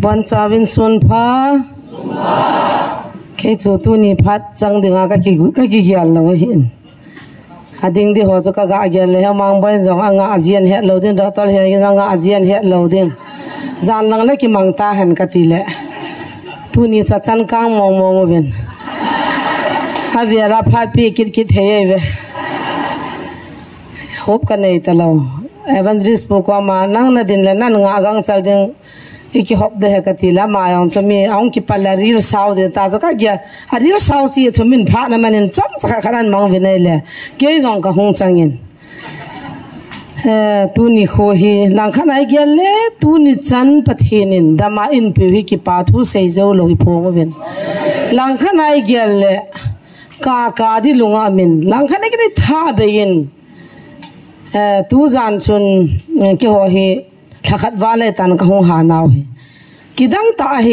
วันจาวินส่วนพาแค่จู่ตัวนี้พัดจังดึงอาก็กี่เกี่ยวเราเห็นอาดิ้งที่หัวจะก็เกี่ยวเลยมังไปจังอ่างอาเจียนเห็ดเราดิ้งดักตอลเห็นจังอาเจียนเห็ดเราดิ้งจานลังเล็กมังตาเห็นกติเละตัวนี้จะจันกางมองเป็นอาเวลาพัดปีคิดเฮ้ยเว้ฮบกันในตลอดเอวันริสบอกว่ามานั่งนั่งดินเลยนั่งงากังจัลดิงอีกฮบเดะกติละมาอย่างสมัยเอาคิดไปละรีลสาวเดตาจะก็เกี่ยรีลสาวสิทุ่มินพานะมันจำจะขนาดมังวินัยเลยเกี่ยงก็หงจังยินตัวนี้โคฮีหลังขณะเกี่ยเลยตัวนี้จันปะเทนินดามาอินพิวิกิปาทุเซจโลหิพงวินหลังขณะเกี่ยเลยกาดิลุงอามินหลังขณะเกี่ยท่าเบยินตูจานชุนเกี่ยวเหทักขัดวาเลตันก็หงหานาวเหกิดังตาเห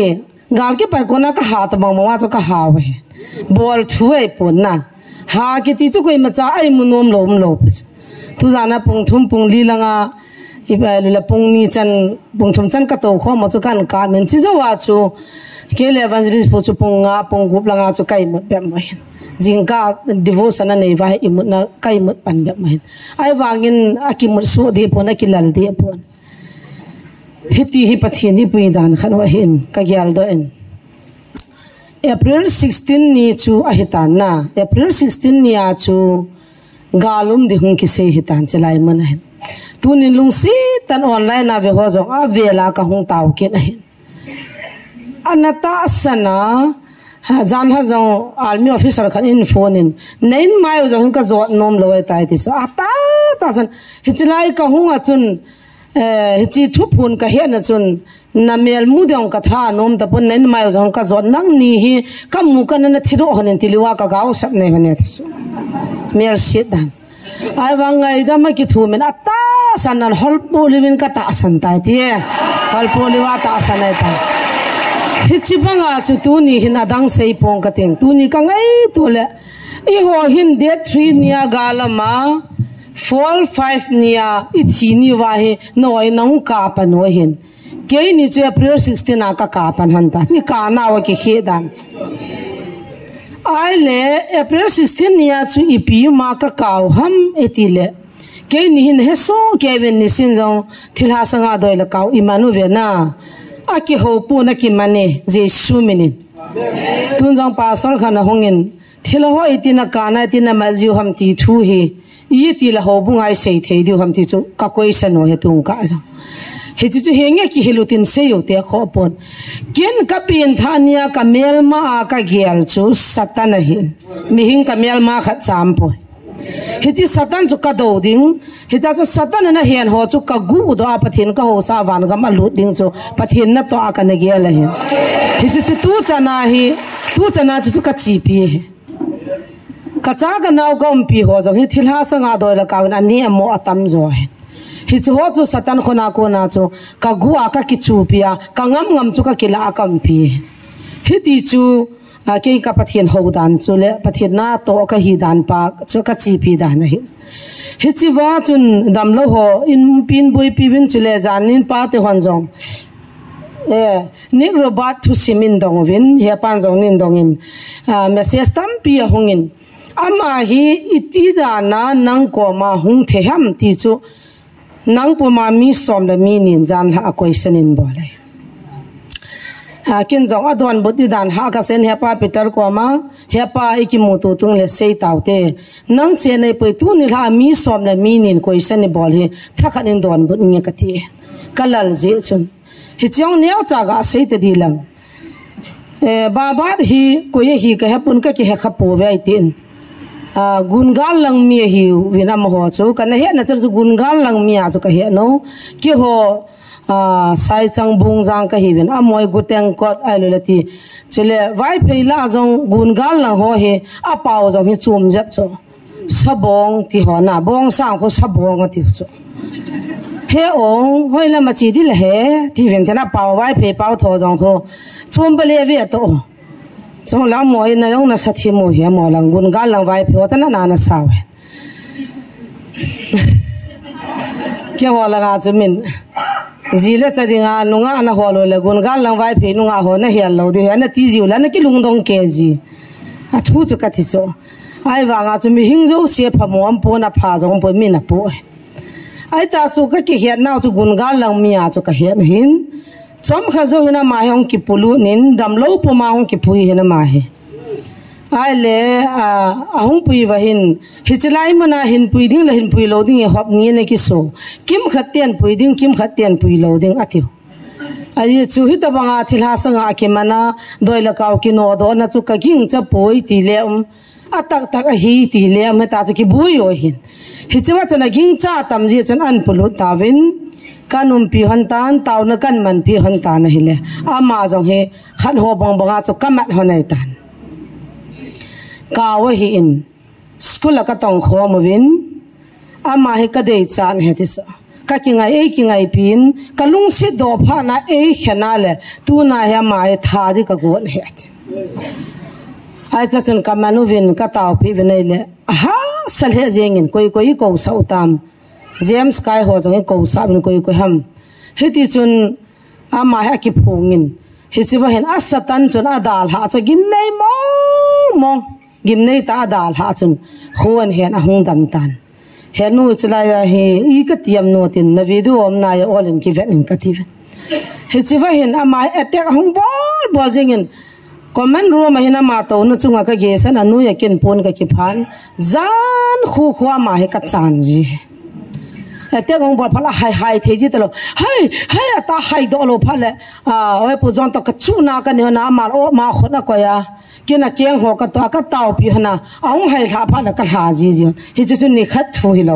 กาลके पर कोना का हाथ मंगवा जो का हाव है बॉल छुए पोना हा के ती जो कोई मचा आई मुनोम लोप तू जाना पुंगथुम पुंगली लंगा इबल पुंगनी चन पुंगथुम चन का तो खो मचो कान का मेन चिजो वाचो के लेवंजलिस पोचो पुंगा पुंगुप लंगा जो काई मत बेम महिन जिंका डिवोर्स ना नहीं वाहे इमुत ना काई मत पन बेम महिन आई वागिन आकी मत सो दे पोना किलल दे पोन हिती ही पथिनी पुईदान खनवा हिन का ग्याल दो इन अप्रैल 16 नी चू अहितान ना अप्रैल 16 नी आचू गालुम दिहुं किसे हितान चलाई मन है तू निलुंग से तन ऑनलाइन आवे हो जो आ वेला का हूं ताव के नहीं अनता असना जान हा जो आर्मी ऑफिसर खन इन फोन इन नैन मायो जो का जो नोम लोय ताय तिस आता तासन हिचलाई का हूं अचुन हिची थुपुन का हे न चुन नमेल मुदों का था नोम तपुन नैन मायो जो का जो नंग नी ही कम मुकन न थिरो हन तिलिवा का गाव सब ने हने तिस मेर शिट डांस आई वांगाई दा म कि थुमेन अता सनन हल पोलिविन का ता संताय तिए हल पोलिवा ता सनाय ता हिची बंगा छु तुनी हिना दंग sei pong ka ting Tuni का ngai tole I ho hin date 3 nia galama fall 5 nia ichi ni wa he noi nong ka pan ho hin ke ni chu April 16 a ka pan han ta chi ka na wa ki he dan ai le April 16 nia chu ipi ma ka kaw ham etile ke ni hin he so Kevin ni sin jong thilha sanga doi la kaw imanu ve na aki ho pu na ki mane jesu minin tun jong pastor khana hongin thila ho itina kana tina majiu ham ti thu hi yi ti la ho bungai sei thei diu ham ti chu ka question ho he tung ka ja he chu henge ki hilutin se yo te kho pon ken ka pin thania ka mel ma ka gial chu satana hi mi hing ka mel ma kha cham po हिची सतन चुका दो दिन हिचा जो सतन न हेन हो चुका गु दो आपथिन का हो सावन का मलुट दिन जो पथिन न तो आकन गेल है हिची तू चना चु कच्ची पी है कचा का नाव गम पी हो जो हि थिला संगा दो ल कावन अनि मो अतम जो है हिच हो जो सतन खोना को ना जो का गु आका की चू पिया का ngam चुका किला कम पी हिती चू के का पथिन हो दान चुले पथिन ना तो का ही दान पा चो का ची पी दान है हिची वा चुन दमलो हो इन पिन बुई पिविन चुले जानिन पा ते हन जों निक रोबोट थु सिमिन दong विन हे पान जों निन दong इन मेसेज तम पी होंगिन अमा ही इति दाना नंग को मा हुं थे हम ती चु नंग पो मा मी सोम द मी निन जान हा क्वेश्चन इन बोले किन जों अदवन बुद्धि दान हा का सेन हेपा पितर को मा हेपा इकि मुतु तुंग ले sei ताउते नंग से नै पै तु नि ला मी सोम ले मी निन क्वेश्चन नि बोल हे थखन इन दोन बुत नि कति कलल जे चुन हि चों नेव चागा sei te di lang बाबा ही कोई ही कहे पुन का कि हे खपो वे tin गुनगाल लंग मी hi विना म हो chu kan he na chu गुनगाल लंग मी आ chu का हे no कि हो sai chang bung jang ka hiven amoi guteng kot ailulati chile vai pheila jong gungal na ho he apao jong hi chum jap cho sabong ti ho na bong sang ko sabong ti cho he ong hoila ma chi di le he ti ven tena pao vai phe pao tho jong ko chum bele ve to chong la moi na yong na sathi mo he mo lang gungal lang vai phe ta na na saw ke ho la ga chumin zile chadinga nunga na holo le gun gal lang vai phe nunga ho na hial lo de na ti jiu la na ki lung dong ke ji a thu chu ka thi so ai wa nga chu mi hing zo se phamom po na pha jong po mi na po ai ta chu ka ki hiat na chu gun gal lang mi a chu ka hiat hin chom kha zo na ma hong ki pulu nin dam lo po ma hong ki phui he na ma he ai le a hong pui wa hin hichilai mana hin pui ding la hin pui lo ding hop ni ne ki so kim khatian pui ding kim khatian pui lo ding atiu ai chu hi ta banga thilha sanga ki mana doila kaw ki no do na chu ka ging cha poi ti le atak tak hi ti le ma ta chu ki bui o hin hichwa chana ging cha tam ji chan an pulu tawin kanum pi han tan taw na kan man pi han tan hi le ama jong he khan ho bang banga chu kamat honai tan kawa hi in school ka tong kho movin ama he ka dei chan he this ka ki ngai pin kalung si do pha na khana le tu na ya ma he tha di ka gon he ai cha chun ka manu vin ka taw pi venai le ha sal he jengin koi ko sau tam james kai ho jong ko sa bin koi ham he ti chun ama ha ki phungin hi chiwa hen asatan chun adal ha cha gim nei mong gim nei ta dal ha chun khuan hen a hung dam tan he nu chla ya he I ka tiam no tin na video om na ya olin ki ven ka ti he chiwa hen ama attack hung bol jengin comment room hina ma to nu chunga ka ge san anu ya ken pon ka ki phan zan khu khwa ma he ka chan ji attack hung bol phala hai the ji talo hai ta hai do lo phale oi pu jon to ka chu na ka ne na ma o ma khona ko ya kena keng ho ka to ka taw pi hana aung hai tha pha na ka ha ji ji hi chu ni khat thu hi lo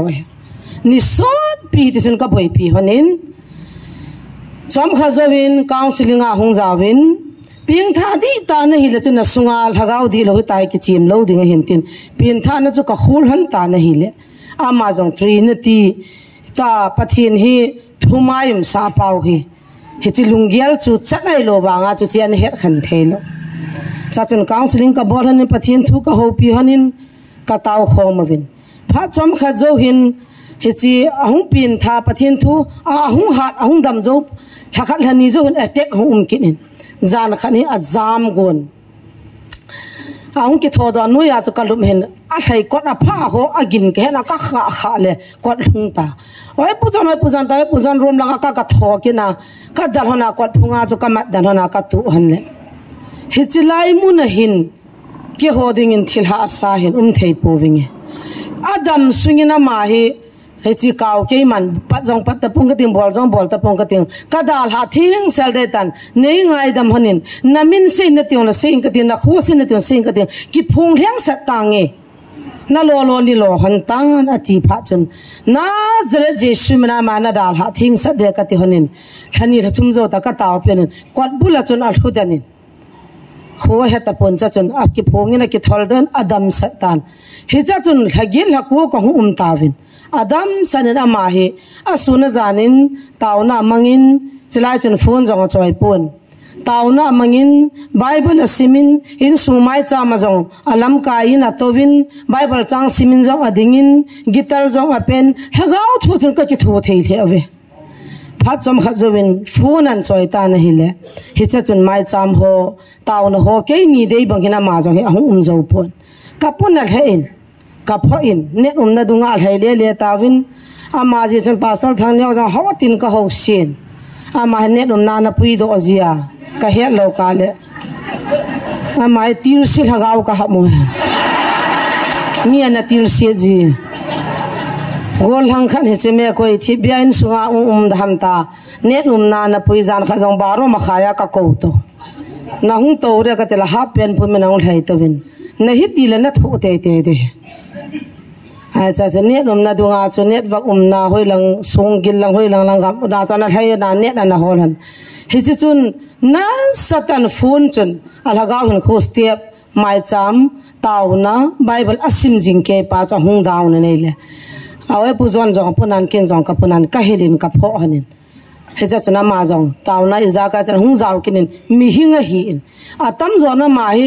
ni son pi ti sun ka boi pi honin chom kha zawin counseling a hung zawin ping tha di ta na hi le chu na sunga lhagau di lo tai ki chim lo ding hin tin pin tha na chu ka khul han ta na hi le ama jong trinity ta pathin hi thumayum sa pau hi chi lungial chu chanai lo banga chu chian het khan thelo cha chun counseling ka bol hanin pathin thu ka ho pi hanin ka taw khomawin pha chom kha zo hin hi chi ahung pin tha pathin thu ahung hat ahung dam zo hakhat hani zo hin attack hum kinin zan khani azam gon ahung ki thodo nu ya chu kalum hen a thai kot a pha ho agin ke na ka kha le kot hung ta oi pujan ta pujan rom langa ka thokina ka dal hona kot phunga chu ka mat dan hona ka tu han le hichilai mun hin ke hoding in thilha sa hin thei powinge adam swingina ma hi hechi kaw ke man pajong pat tapong ka ting bol jong bol tapong ka ting kadal ha thing sel de tan nei ngai dam hanin namin se na tiong la sing ka tin na khu se na tiong sing ka ting ki phung hlang sa tange na lo ni lo han tan ati pha chun na zre jesu mana mana dal ha thing sa de ka ti hanin khani thum zo ta ka taw pen kwat bula chun al thu danin kho heta pon cha chun a ki phongina ki tholden adam satan hi cha chun lhagil haku ka hum tawin adam sanin ama hi asuna zanin tauna mangin chilai chun phone jong choi pon tauna mangin bible asimin in sumai cha ma jong alam ka in atovin bible chang simin jong adingin gitar jong apen thagau thu chun ka ki thu thei the ave phat chom khazowin phone an choi ta na hi le hi cha chun mai cham ho tauna ho ke ni dei bangina ma jong hi ahum zo pon kapun al hein kapho in net na dunga al hai le tawin ama ji chun pasal thang ne jang ho tin ka ho sin ama net na na pui do azia ka he lo ka le ama tir si lagaw ka mo mi ana tir si ji gol hang khan he che me koi thi biain sunga dham ta net na na pui jan kha jong baro ma khaya ka ko to na hung to re ka tela ha pen pu me na ul hai to win na hi ti le na tho te de ai cha cha net na dunga chu net wak na hoi lang song gil lang hoi lang gam da cha na thai na net na hol han hi chi chun na satan phun chun alagaw hin kho step mai cham taw na bible asim jing ke pa cha hung daw na nei le awe pu zon jong punan ken jong ka punan ka helin ka pho hanin he cha chuna ma jong taw na iza ka chan hung jaw kinin mi hinga hi in atam zona ma hi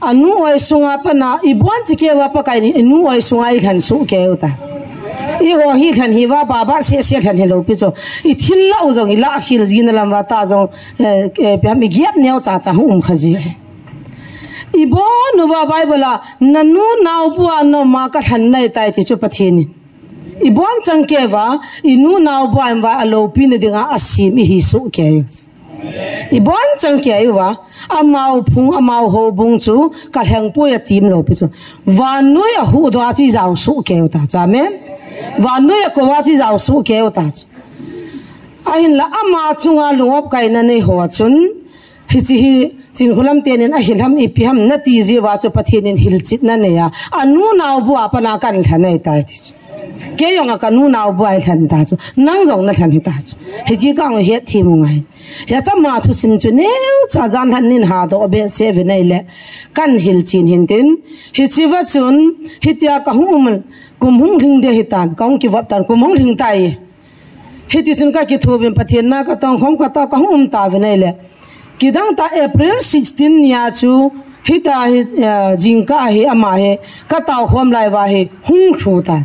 anu oi sunga pa na ibon chike wa pa kai ni anu oi sunga I than su ke uta i ho hi than hi wa ba ba se se than hi lo pi cho i thil lau jong i la khil jin lam wa ta jong pe mi giap neo cha cha hum khaji i bo nu wa bible nanu nau bu no ma ka than nai tai ti chu pathin i bon chang ke wa i nu nau bu am wa alo pi ne dinga asim hi su ke i bon chang ke wa amau phung amau ho bung chu ka hang pu ya tim lo pi chu wa nu ya hu do chi zau su ke ta cha men wa nu ya ko wa chi zau su ke ta ahin la ama chunga lungop kai na nei ho chun hi chi hi chin khulam tenin a hilham ipi ham na ti ji wa chu pathin hil chit na ne ya anu nau bu apana kan thanai tai ti ke yong ka nu nau bu ai than ta chu nang jong na than hi ta chu hi ji kang he thi mu ngai ya cha ma thu sim chu neu cha jan han nin ha do be se ve nei le kan hil chin hin tin hi chi wa chun hi tia ka hum kum hung thing de hi tan kong ki wa tan kum hung thing tai hi ti chun ka ki thu bin pathin na ka tong khom ka ta ka hum ta ve nei le kidang ta April 16 ya chu hita jingka hi ama he ka taw khom lai wa he hung thu ta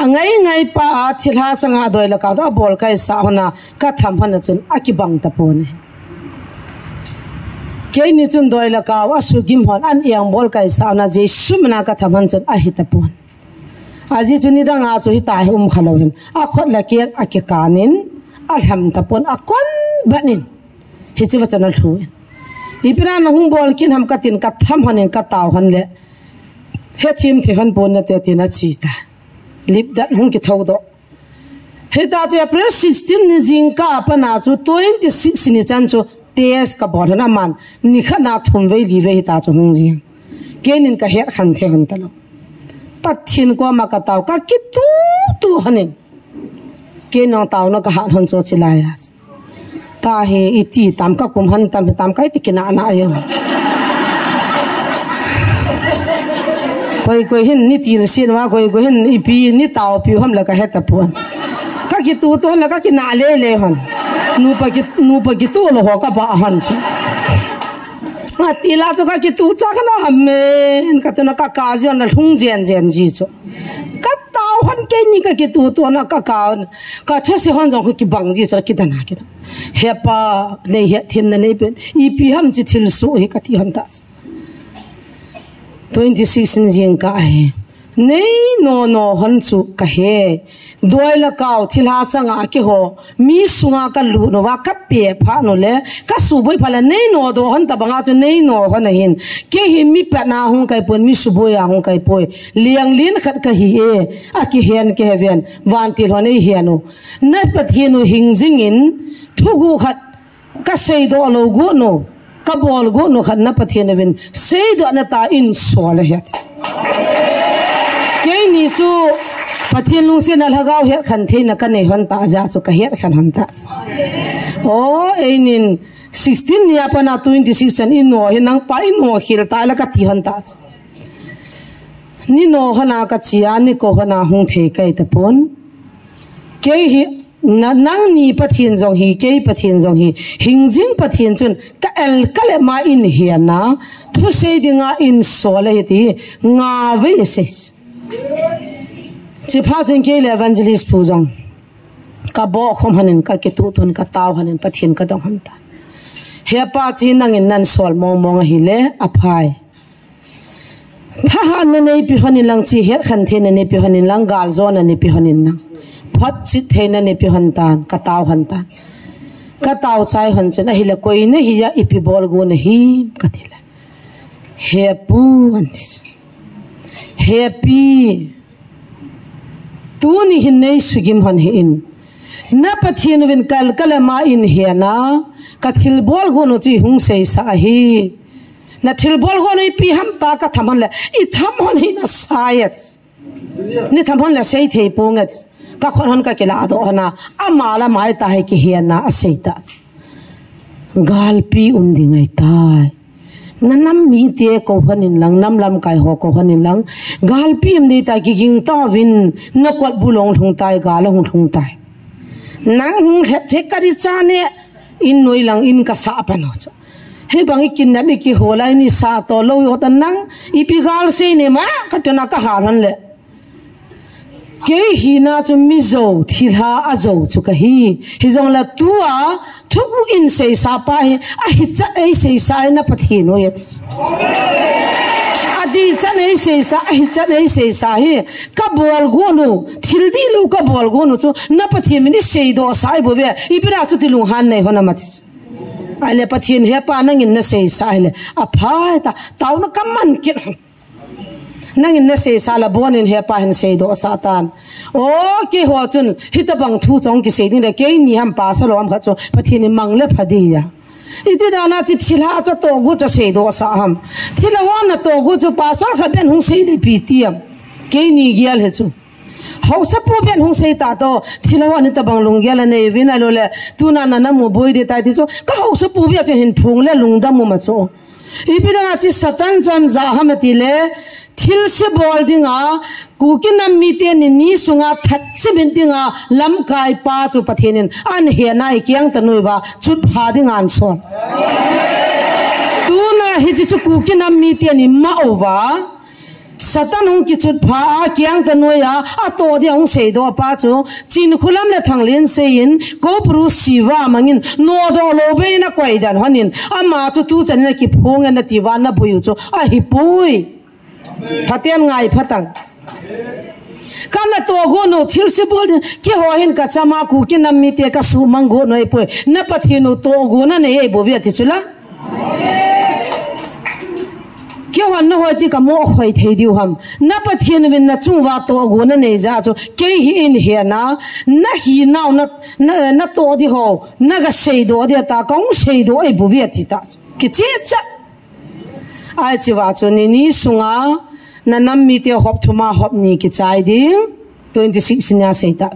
angai ngai pa thilha sanga doi la ka do bol kai sa hona ka tham han chun akibang ta pone ke ni chun doi la ka wa su gim hon an yang bol kai sa na je sumna ka tham han chun a hi ta pon aji chuni da nga chu hi ta hi khalo hin a khot la ke akikanin alham ta pon akon banin hi chi wa chanal thu ipina na hung bol kin ham ka tin ka tham hanin ka taw han le he thin the han pon na te tin a chi ta lip that hung ki thau do he ta che April 16 ni jing ka pa na chu 26 ni chan chu tes ka bor na man ni khana thum ve li ve ta chu hung jing kenin ka her khan the han ta lo pathin ko ma ka taw ka ki tu hanin ke no taw no ka han hon cho chilaya ta he iti tam ka kum han tam kai ti kina na ayo koi hin ni tir sin wa koi hin ipi ni taw pi ham la ka heta pon ka ki tu to la ka ki na le hon nu pa ki tu lo ho ka ba han cha ati la cho ka ki tu cha kana amen ka to na ka jon na thung jen ji cho ka taw han ke ni ka ki tu to na ka thasi hon jong ki bang ji cho ki dana ki hepa le he thim na nei pen ipi ham chi thil su he ka ti han ta 26 jing ka he nei no han chu ka he doi la kaw thilha sanga ki ho mi sunga ka lu no wa ka pe pha no le ka su boi phala nei no do han ta banga chu nei no han hin ke hi mi pa na hung kai pon mi su boi ya hung kai poi liang lin khat ka hi e a ki hen ke ven wan til ho nei hianu na pathinu hing jing in thugu khat ka sei do lo gu no ka bol gu no khat na pathinu ven sei do na ta in so le het ke ni chu pathin lung sin al hagaw he khan theina ka nei hon ta ja chu ka her khan hon ta o einin 16 ya pa na 26 an in no he nang pa in no khil ta la ka ti hon ta ni no hana ka chia ni ko hana hung the kai ta pon ke hi nang ni pathin jong hi ke pathin jong hi hingjing pathin chun ka el kale ma in hian na thu se dinga in so le ti nga ve se chi pha chen ke le evangelist pu jong ka bo khom hanin ka ke tu thun ka taw hanin pathin ka dong han ta he pa chi nang in nan sol mong hi le aphai tha han ne nei pi hanin lang chi her khan the ne nei pi hanin lang gal zone ne pi hanin na phat chi the ne nei pi han tan ka taw han ta ka taw chai han chen hi le koi ne hi ya ipi bol go ne hi ka thila he pu an happy tu ni hin nei sugim han hi in na pathin win kal kalama in he na ka thil bol go no chi hung sei sa hi na thil bol go nei pi ham ta ka thaman le I tham hon hi na sayat ni tham hon la sei thei pongat ka khon hon ka ke la do na amala mai ta hai ki hian na sei ta gal pi dingai tai nanam mi te ko hanin lang nam lam kai ho ko hanin lang gal pi ni ta ki ging ta win na kwat bulong thung tai ga long thung tai nang hung the ka ri cha ne in noi lang in ka sa pa no cha he bangi kin na mi ki holai ni sa to lo yo tan nang ipi gal se ne ma ka tana ka har han le ke hi na chu mi zo thilha a zo chu ka hi zong la tua thuku in sei sa pa hi a hi cha ei sei sa na pathi no yet adi cha nei sei sa hi cha nei sei sa hi ka bol go no thil di lu ka bol go no chu na pathi mi ni sei do sai bo ve ibira chu ti lu han nei hona mathi ale pathin he pa nang in na sei sa le a phai ta taw na kaman ki nang in na sei sa la bon in he pa hin sei do satan o ki ho chun hita bang thu chong ki sei ding le ke ni ham pa sa lo am kha chu pathin ni mang le phadi ya iti dana chi thila cha to gu cha sei do sa ham thila ho na to gu chu pa sa kha ben hung sei li pi tiam ke ni gial he chu hau sa pu ben hung sei ta to thila ho ni ta bang lung gial ne vin a lo le tu na na mu boi de ta ti chu ka hau sa pu bia chen hin phung le lung da mu ma chu ipi dana chi satan chan za ham ti le thil se bol dinga ku ki nam mi te ni sunga that se bin dinga lam kai pa chu pathianin an he nai kyang ta noi wa chut pha ding an son tu na hi chu ku ki nam mi te ni ma over satan hung ki chut pha kyang ta noi ya a to de hung sei do pa chu chin khulam le thang len sein ko pru siwa mangin no do lo be na koi dan hanin ama chu tu chan na ki phung na ti wa na buyu chu a hi pui Phatian ngai phatang kana to go no thil se bol ke ho hin ka chama ku ki nam mi te ka su mang go noi poi na pathinu to go na ne ei bo vi ti chula ke ho na ho ti ka mo khoi thei diu ham na pathin win na chung wa to go na ne ja chu ke hi in he na hi naw na to di ho na ga sei do de ta kong sei do ei bo vi ti ta ki che cha ai chi wa chu ni sunga na nam mi te hop thuma hop ni ki chai ding 26 nya sei ta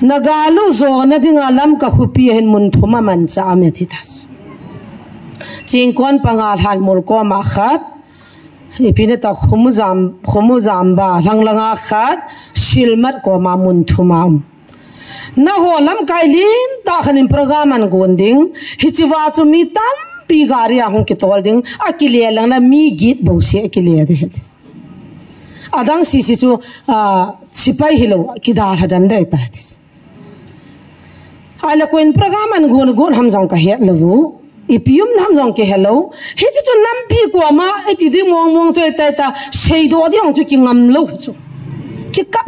nagalu zo na dinga lam ka khupi hen mun thuma man cha me thi ta ching kon panga hal mol ko ma khat ipine ta khumu jam ba langlanga khat silmat ko ma mun thuma na ho lam kai lin ta khanin program an gonding hichiwa chu mi tam pi garia hong ki tolding akile lang na mi git bo se akile de adang si chu sipai hilo ki dar hadan dai ta ala ko in program an gon ham jong ka he lawu ipium nam jong ke hello he chu nam pi ko ma eti di mong choi ta ta sei do di hong chu ki ngam lo chu ki kap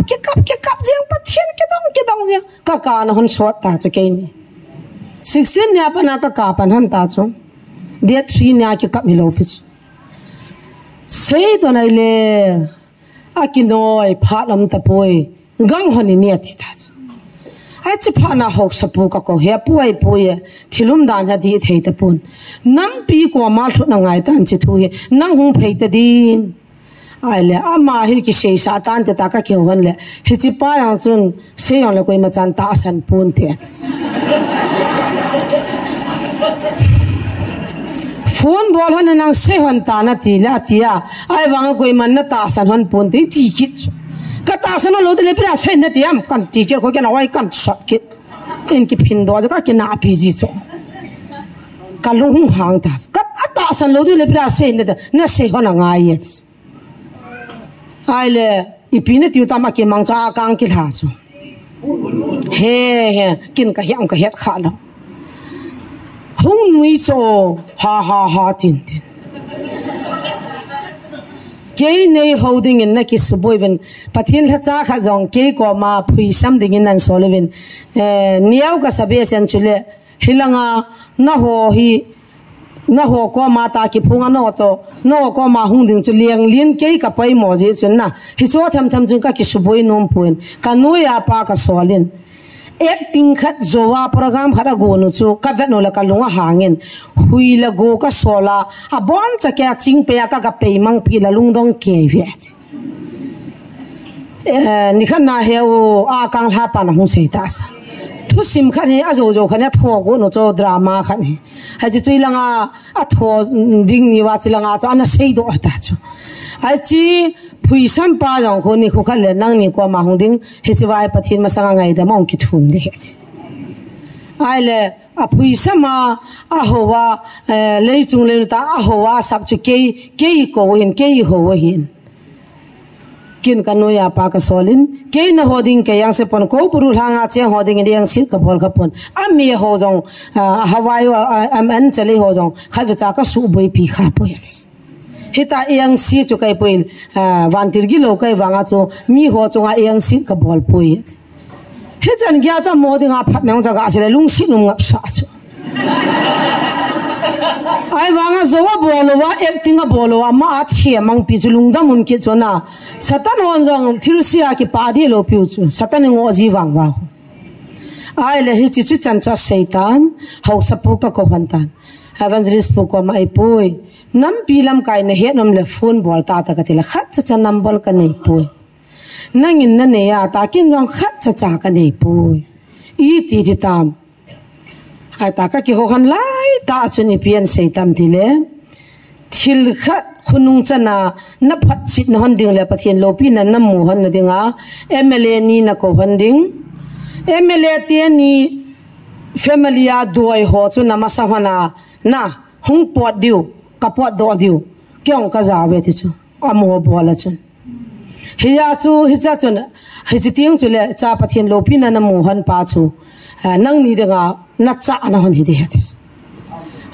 jeng pathian ki dong jeng ka na hon shot ta chu ke ni 16 nya pa na ka pan han ta chu dia 3 nya ki kap mi lo pi sei to nai le akinoi phalam ta poi gang honi ni ati ta ai chi phana hok sapu ka ko he puai puye thilum dan ha di thei ta pun nam pi ko ma thu na ngai tan chi thu he nang hung phei ta din ai le ama hi ki sei sa tan te ta ka ke wan le hi chi pa yang chun se yang le koi ma chan ta san pun te phone bol han nang se hon ta na ti la tia ai wang koi man na ta san hon pun ti ti kit ka ta san lo de le pra se na tiam kan ti ke ko ke na wai kan shot kit in ki phin do ka ke na pi ji so ka lu hung hang ta ka ta san lo de le pra se na se hon na ngai ye ai le ipine ti ta ma ke mang cha kang ki la so he kin ka hyang ka het kha lo hung nui cho ha tin ke nei holding in na ki suboi ven pathin tha cha kha jong ke ko ma phui sam ding in an solevin niau ka sabe sen chule hilanga na ho ko ma ta ki phunga no ko ma hung ding chu liang lin ke ka pai mo je chun na hi cho tham chung ka ki suboi nom puin ka nuya pa ka solin acting khat zowa program khara go nu chu ka vet no la ka lunga hangin hui la go ka sola a bon cha kya ching pe ka pe mang pi la lung dong ke ve ni khan na he o a kang ha pa na hu sei ta thu sim khan he a zo khan ya tho go no cho drama khan he ha chi chui langa a tho ding ni wa chi langa cho ana sei do ta chu ai chi phui sam pa jong ko ni khu khale nang ni ko ma hung ding he chi wai pathin ma sanga ngai da mong ki thum de ai le a phui sama a howa le chung le ta a howa sab chu ke ko hin ke ho hin kin kanu ya pa ka solin ke na hoding ke yang se pon ko puru hanga che hoding ri yang sit ka bol ka pon ami ho jong hawai am an chali ho jong kha cha ka su boi pi kha po hita yang si chu kai poil van tir gi lo kai wanga chu mi ho chunga yang sit ka bol poi he chan gya cha mo ding a phat nang jaga se lung si num ngap sa chu ai wanga zowa bolowa acting a bolowa ma athia mang pi chulung da mun ki chona satan hon jong thilsia ki padi lo piu chu satan ngo ji wang wa ai le hi chi chu chan cha satan ho sapu ka ko hantan evangelist pu ko mai pui nam pilam kai ne he nom le phone bol ta ta ka tila khat cha nam bol ka nei pui nangin na ne ya ta kin jong khat cha ka nei pui I ti ti tam ai ta ka ki ho han lai ta chuni pian sei tam dile thil khat khunung chana na phat chit na hon ding le pathian lopi na nam mu hon na dinga MLA ni na ko hon ding MLA te ni family a doi ho chu na ma sa hana na hung pot diu ka pot do diu kyong ka za ve ti chu amo bola chu hiya chu hi cha chu hi chi tiang chu le cha pathian lopi na nam mu hon pa chu nang ni dinga na cha na hon hi de het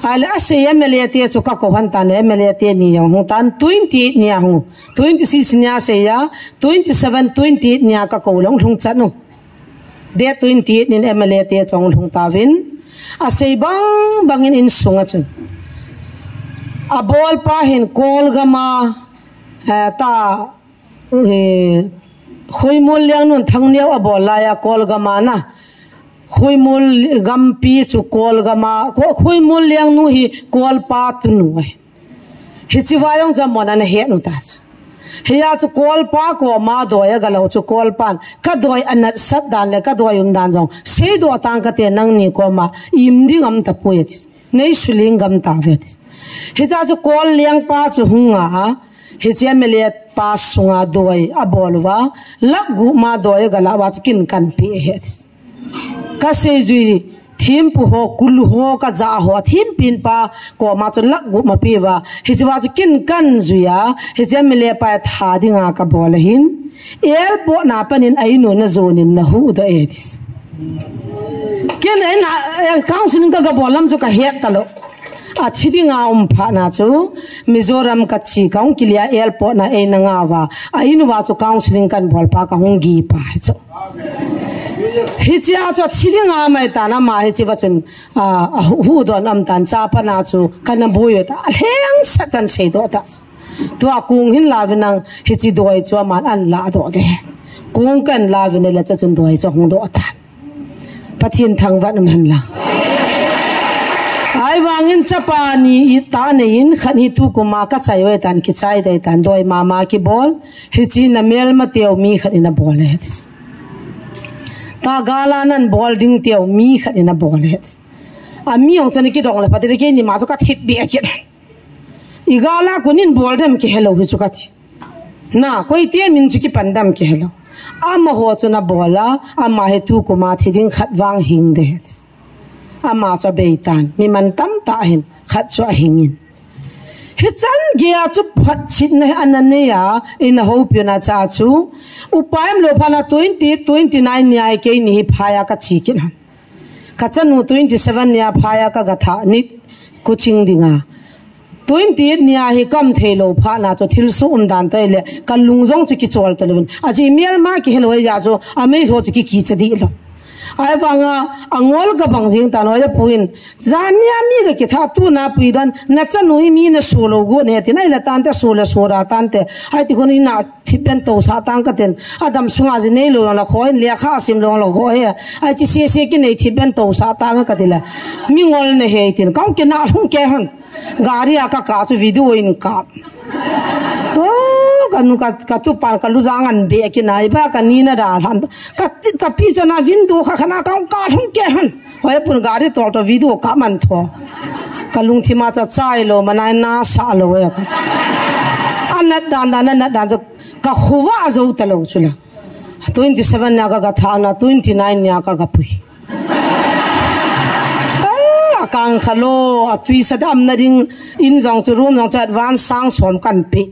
ala ase MLA te chu ka ko han tan MLA te ni yang hung tan 20 ni ya hung 26 nya se ya 27 20 nya ka ko long thung chat no de 28 nin MLA te chong thung ta win ase bangin in sunga chun a bol pa hin kol gama ta khoi mol yang non thang neu a bol la ya kol gama na khoi mol gam pi chu kol gama ko khoi mol yang nu hi kol pa tu nu hi chi wayong jamona na he nu ta hiya chu kol pa ko ma doya galo chu kol pan ka doi an sat dan le ka doi dan jong se do tang ka te nang ni ko ma im ding am ta poet nei suling gam ta vet hiya chu kol liang pa chu hunga hi che mele pa sunga doi a bolwa lagu ma doi gala wa chu kin kan pi he ka se jui thim pu ho kul ho ka za ho thim pin pa ko ma chu lak gu ma pi wa hi chwa chu kin kan zuya hi jam le pa tha dinga ka bol hin el bo na panin ai no na zonin na hu da edis ken ai na counseling ka bolam chu ka het talo a thidinga pha na chu mizoram ka chi kaung kilia el po na e na nga wa ai no wa chu counseling kan bol pa ka hong gi pa chu hichia cho thilinga mai ta na ma hichi bachun hu don am tan cha pa na chu kana boyo ta heng sa chan sei do ta to a kung hin la binang hichi doi chu man an la do de kung kan la bin le cha chun doi cho hung do ta pathin thang wat man la ai wangin chapa ni ta nein khan hi tu kuma ka chai we tan ki chai dai tan doi mama ki bol hichi na mel ma teu mi khan ina bol he ta galanan bolding teo mi khatina bolet a mi ong chani ki dong la patri ke ni ma ka thit bi akit igala kunin boldam ki hello hi chukati na koi te min chu ki pandam ki hello ama ho chuna bola ama he tu ko ma thiding khat wang hing de ama cha beitan mi man tam ta hin khat chu hingin hichan gia chu phat chit na anane ya in hope na cha chu upaim lo phana 29 nya ke ni phaya ka chi kin ka chanu 27 nya phaya ka gatha ni kuching dinga 28 nya hi kam thelo phana cho thil su dan toile ka lungjong chu ki chol talun aji mial ma ki helo ya jo ame ho chu ki chadi lo ai banga angol ka bangjing ta no ya puin zania mi ga ki tha tu na puidan na chanu mi na solo go ne ti nai la tan te solo sora tan te ai ti khoni na thipen to sa tang ka ten adam sunga ji nei lo la khoi le kha sim lo lo khoi ai chi se ki nei thipen to sa tang ka dila mi ngol ne he tin kaung ke na hung ke han gari aka ka chu video in ka kanu ka tu par ka lu jangan be ki nai ba ka ni na da han ka pi chana window kha khana ka thum ke han hoi pur gari to video ka man tho kalung thi ma cha chai lo manai na sa lo ya ka anat dan ka khuwa zo talo chula 27 nya ka tha na 29 nya ka pui akang khalo atui sadam na ding in jong tu room jong chat van sang som kan pi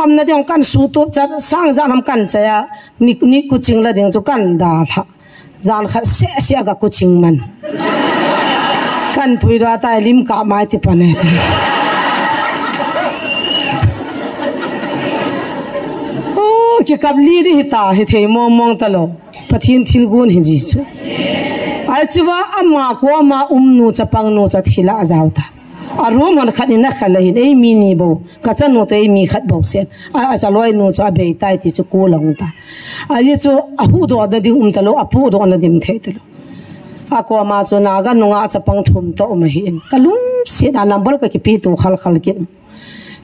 am na ding kan su tu chat sang janam kan chaya ni kuching la ding chu kan da tha jan kha se ga kuching man kan pui ra tai lim ka mai ti pane o ki kabli ri ta hi thei mong talo pathin thil gun hi ji chu ai chiwa ama ko ma nu chapang nu cha thila azauta aru man khani na khalai ei mi ni bo ka chanu te mi khat bo sen a chaloi nu cha be tai ti chu ko long ta ai chu a hu do da ding talo apu do na dim thei talo a ko ma chu na ga nu nga chapang thum to ma hin kalum se da number ka ki pi tu khal ki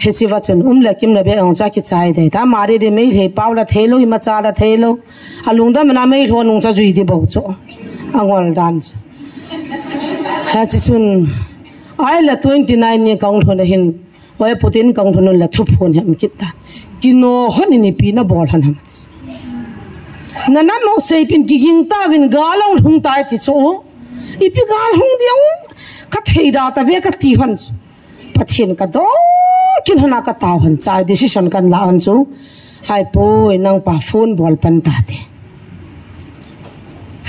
he chiwa chun la kim na be ong cha ki chai dei ta mari de mei he paula thelo I ma cha la thelo alung da na mei tho nung cha jui di bo chu angol dance ha chi chun ai la 29 ni kaung thon hin oi putin kaung thon la thu phon ham kitta kino honi ni pi na bol han ham na na mo sei pin giging ta win galo hung tai chi chu ipi gal hung diang ka theida ta ve ka ti han pathin ka do kin hana ka taw han chai decision kan la han chu hai po nang pa phone bol pan ta te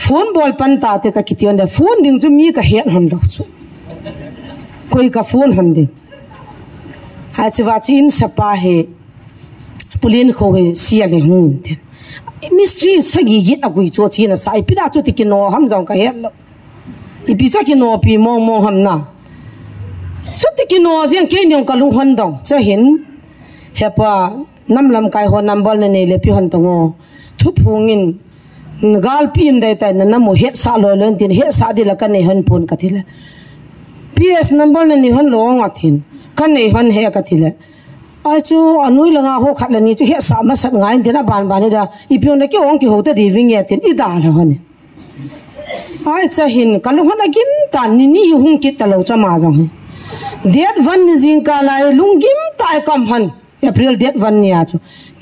phone bol pan ta te ka kition da phone ding chu mi ka het han lo chu koi ka phone han ding ha chwa chin sapa he pulin kho he sia le hung ten mystery sagi gi agui cho china sai pida chu tikino ham jong ka het lo ipi cha kino pi mong ham na chu tikino jian ke nyong ka lung han dong cha hin hepa namlam kai ho number ne le pi han tongo thu phungin gal pim dai tai na mo het sa lo len tin he sa di la kan ne han pon ka thila ps number ne ni han lo nga thin kan ne han he ka thila ai chu anui langa ho khat la ni chu he sa ma sat ngai tin a ban ban da I pion ne ke ong ki ho ta di wing ye tin I da la han ai cha hin kalu han agim tan ni hung ki ta lo cha ma jong date 1 ni jing ka lai lungim tai kam han April date 1 ni a chu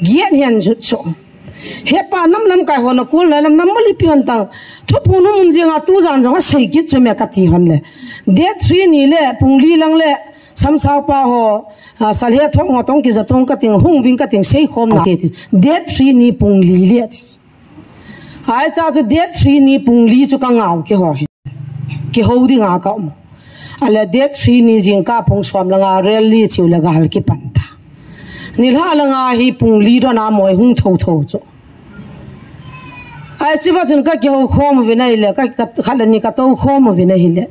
giat hian chu chu he pa nam lam kai hona kul la lam nam mali pion tang thu punu mun jinga tu jan jong a sei ki chu me ka ti hon le date 3 ni le pungli lang le sam sa pa ho sal he thong ngotong ki zatong ka ting hung wing ka ting sei khom na te date 3 ni pungli le ai cha chu date 3 ni pungli chu ka ngau ki ho ki ho di nga ka ala date 3 ni jing ka phung som langa rally chiu la gal ki panta nilha langa hi pungli ro na moi hung tho tho chu ai chiwa chun ka ki ho khom vinai le ka khalani ka to khom vinai le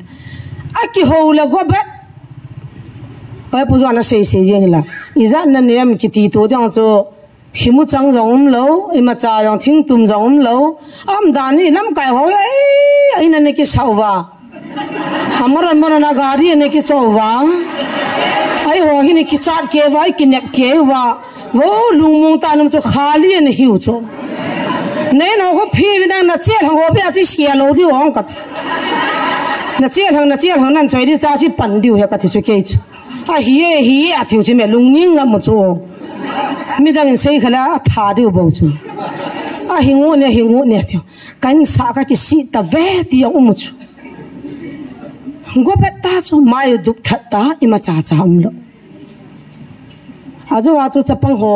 a ki ho la go ba ai pu jana sei sei jeng la iza na niam ki ti to jang chu himu chang jong lo I ma cha yang thing tum jong lo am dani lam kai ho ai na ne ki sauwa amara na gari ne ki chawwa ai ho hi ne ki chat ke wai ki nep ke wa wo lungmung ta num chu khali ne hiu chu nei no ko phi bi na che thang ho be a chi sia lo di ong ka na che thang nan choi di cha chi pan diu he ka thi chu ke chu a hi a thiu chi me lungning ngam chu mi dang sei khala a tha diu bo chu a hingu ne thiu kan sa ka ki si ta ve ti ong chu go betta chu mai duk thata I ma cha cha lo ajo chapang ho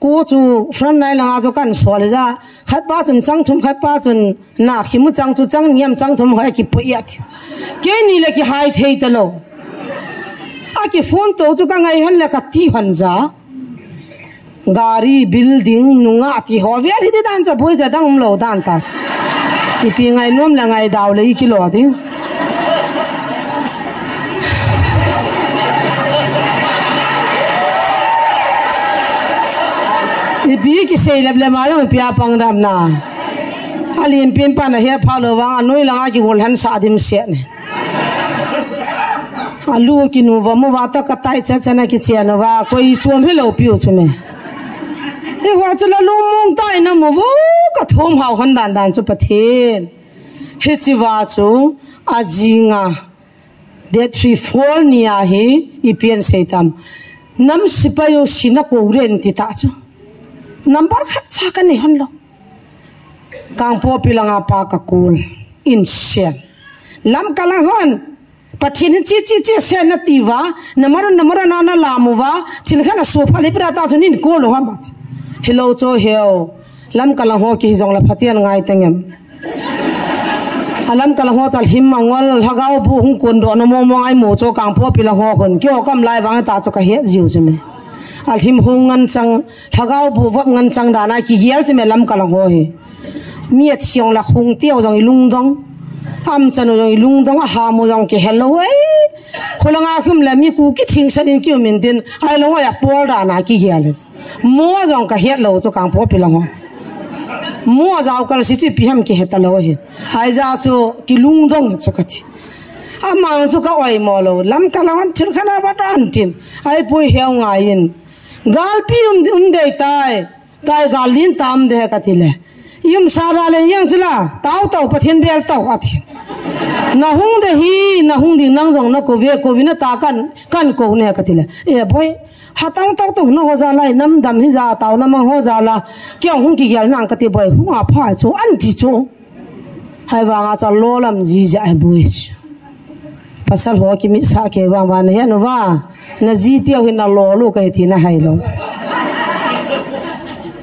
ko chu front nai la ajo kan so le ja khat pa chun chang thum khat pa chun na khimu chang chu chang niam chang thum ha ki poya thi ke ni le ki hai thei ta lo a ki phone to chu ka ngai han la ka ti han ja gari building nunga ti ho ve ri dan cha boi ja dang lo dan ta I pi ngai nom la ngai daw le ki lo ding bi ki sei le ma lo pia pang dam na alim pin pa na he pha lo wa noi la ki gol han sa dim se ne alu ki nu wa mo wa ta ka tai cha cha na ki che no wa koi chom he lo piu chu me e wa chu la lu mong tai na mo wo ka thom hau han dan chu pathen he chi wa chu ajinga de 3-4 ni a he I pian sei tam nam sipayo sina ko ren ti ta chu number khat cha ka ni han lo kang po pilanga pa ka kul in shen lam kala hon pathin chi chi chi se na tiwa namara na lamuwa chilkhana sofa le pra ta chunin ko lo ham hello cho heo lam kala ho ki jong la phatian ngai tengem alam kala ho chal him mangwal hagao bu hung kon do no mo ai mo cho kang pho pila ho kon kyo kam lai wang ta cho ka he jiu chume al him hung ngan chang hagao bu wak ngan chang dana ki hial chume lam kala ho he miet siong la hung tiao jong ilung dong am chanu jong ilung dong ha mo jong ki hello ai kholanga khum la mi ku ki thing san in kyo min tin ai lo ya por dana ki hial mo jong ka he lo cho kang pho pila ho mua जाओ कल सिची पिहम के हेता लो हे आई जा चो कि लुंगदोंग चोकति आ मांग चो का ओइ मोलो लम कलावन छिलखना बटान तिन आई पोइ हेउ आइन गाल पि दे ताई गालिन ताम दे कतिले यम सारा ले yang chला ताउ पथिन बेल ताउ अथि नहुंग दे ही नहुंग दि नंग जोंग न को विना ता कन को ने कतिले ए बोय हातांग ताउ तो न हो जाला नम दम ही जा ताउ न म हो जाला क्यों हुं की गेल नंग कति बोय हुआ फा चो अन दि चो हाय वांगा च लोलम जी जा बोय फसल हो कि मि सा के वा ने न वा न जी तियो हिन लो लो कहि थि न हाय लो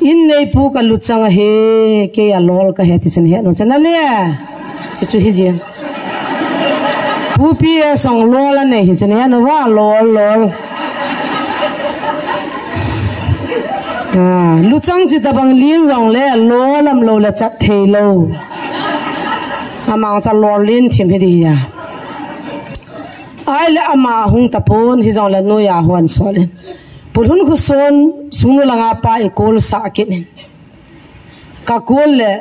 इन nei pu ka lu chang he ke ya lol ka he ti chen he no chen le chi chu hi ji pu pi e song lol la nei hi chen he no wa lol lu chang chi ta bang lin rong le lolam lo la chat thei lo amang cha lol lin thim he di ya ai le ama hung ta pon hi jong la no ya hon so le pulhun khu son sunu langa pa ekol sa kin ka kol le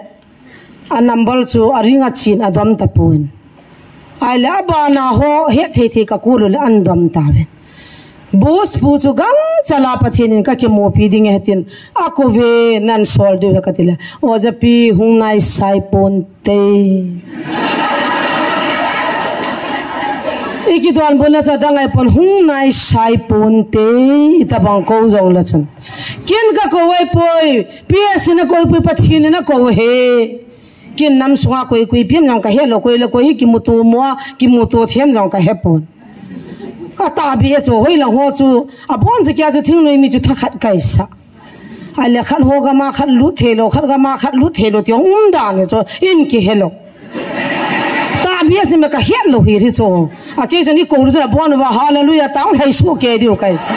a number chu aringa chin adom tapun ai la ba na ho he the ka kul le an dom ta ven bos pu chu gang chala pathin ka ke mo pi ding hetin ako ve nan sol de ka tile o ja pi hung nai sai pon te iki tuan bona cha dangai pon hung nai sai ponte itabang ko jong la chun kin ka ko wai poi ps na ko poi pathin na ko he kin nam sunga koi pim jong ka he lo koi ki mutu mo ki mutu them jong ka he pon ka ta bi cho hoi la ho chu a bon je kya chu thing noi mi chu thakhat kai sa ale khan ho ga ma khat lu thelo khat ga ma khat lu thelo ti da ne cho in ki hello bia je me ka hiat lo hi ri cho a ke jani ko ru ra bon wa hallelujah taung hai su ke dio kai sa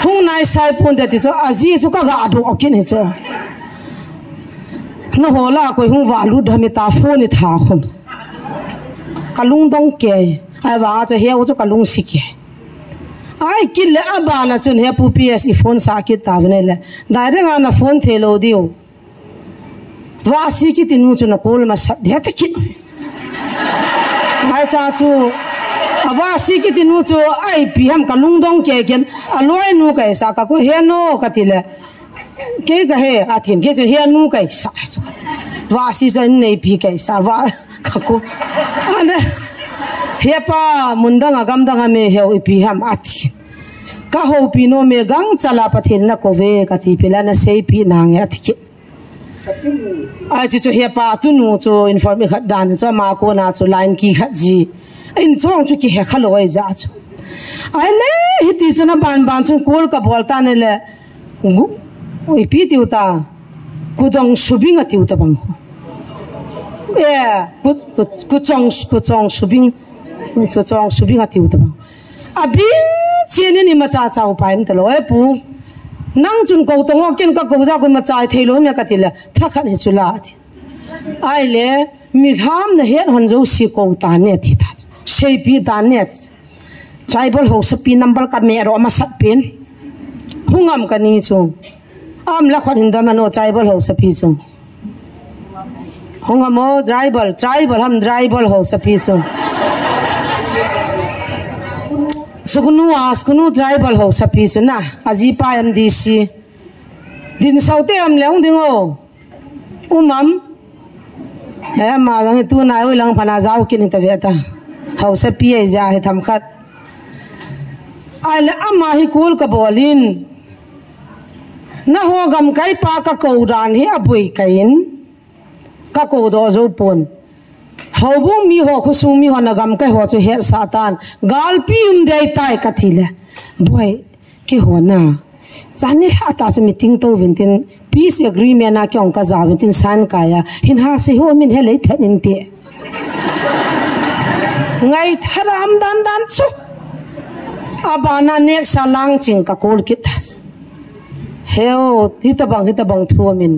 hung nai sai pon de ti cho aji chu ka ga adu okin hi cho na hola ko hung wa lu dhami ta phone ni tha khom kalung dong ke ai wa cho he u cho kalung si ke ai kil le abana chun he pu ps I phone sa ki ta bne le direct ana phone thelo dio wa si ki tinu chu na kol ma sa de ta ki ai cha chu awa si ki tinu chu ai pi ham ka lungdong ke ken aloi nu kai sa ka ko he no ka tile ke ga he a thin ke chu he nu kai sa wa si chen nei pi kai sa wa ka ko ana he pa mundang agam dang me he pi ham a thin ka ho pi no me gang chala pathin na ko ve ka ti pila na sei pi nang ya thi ai chu he pa tu nu chu information khat dan chu ma ko na chu line ki khat ji in chong chu ki he khalo ai ja chu ai le hi ti chu na ban chu kol ka bol ta ne le oi pi ti uta ku dong subing ati uta bang e ku chong subing ati uta bang abi chene ni ma cha cha upai m te lo e pu nang chun ko to ken ka ko ja ko ma chai thelo me ka tile thakhan hi chula thi ai le mi ham na het hon jo si ko ta ne thi ta sei pi ta ne tribal ho sapi number ka me ro ma sat pin hungam ka ni chu am la khon hin da mano tribal ho sapi chu hungamo tribal ham tribal ho sapi chu sukunu tribal ho sapi chu na aji pa mdc din saute am leong dingo umam he ma gang tu na oi lang phana jaw kin ta veta ho sapi ai ja he tham khat ai la ama hi kul ka bolin na ho gam kai pa ka ko ran hi abui kain ka ko do zo pon hobung mi ho khusung mi ho na gam kai ho chu hel satan gal pi dei tai ka thile boy ki ho na chani ha ta chu meeting to vintin peace agreement na kyong ka za vintin san ka ya hin ha se ho min he lei thatin te ngai tharam dan dan chu abana nek salang ching ka kol kitas heo hitabang thu min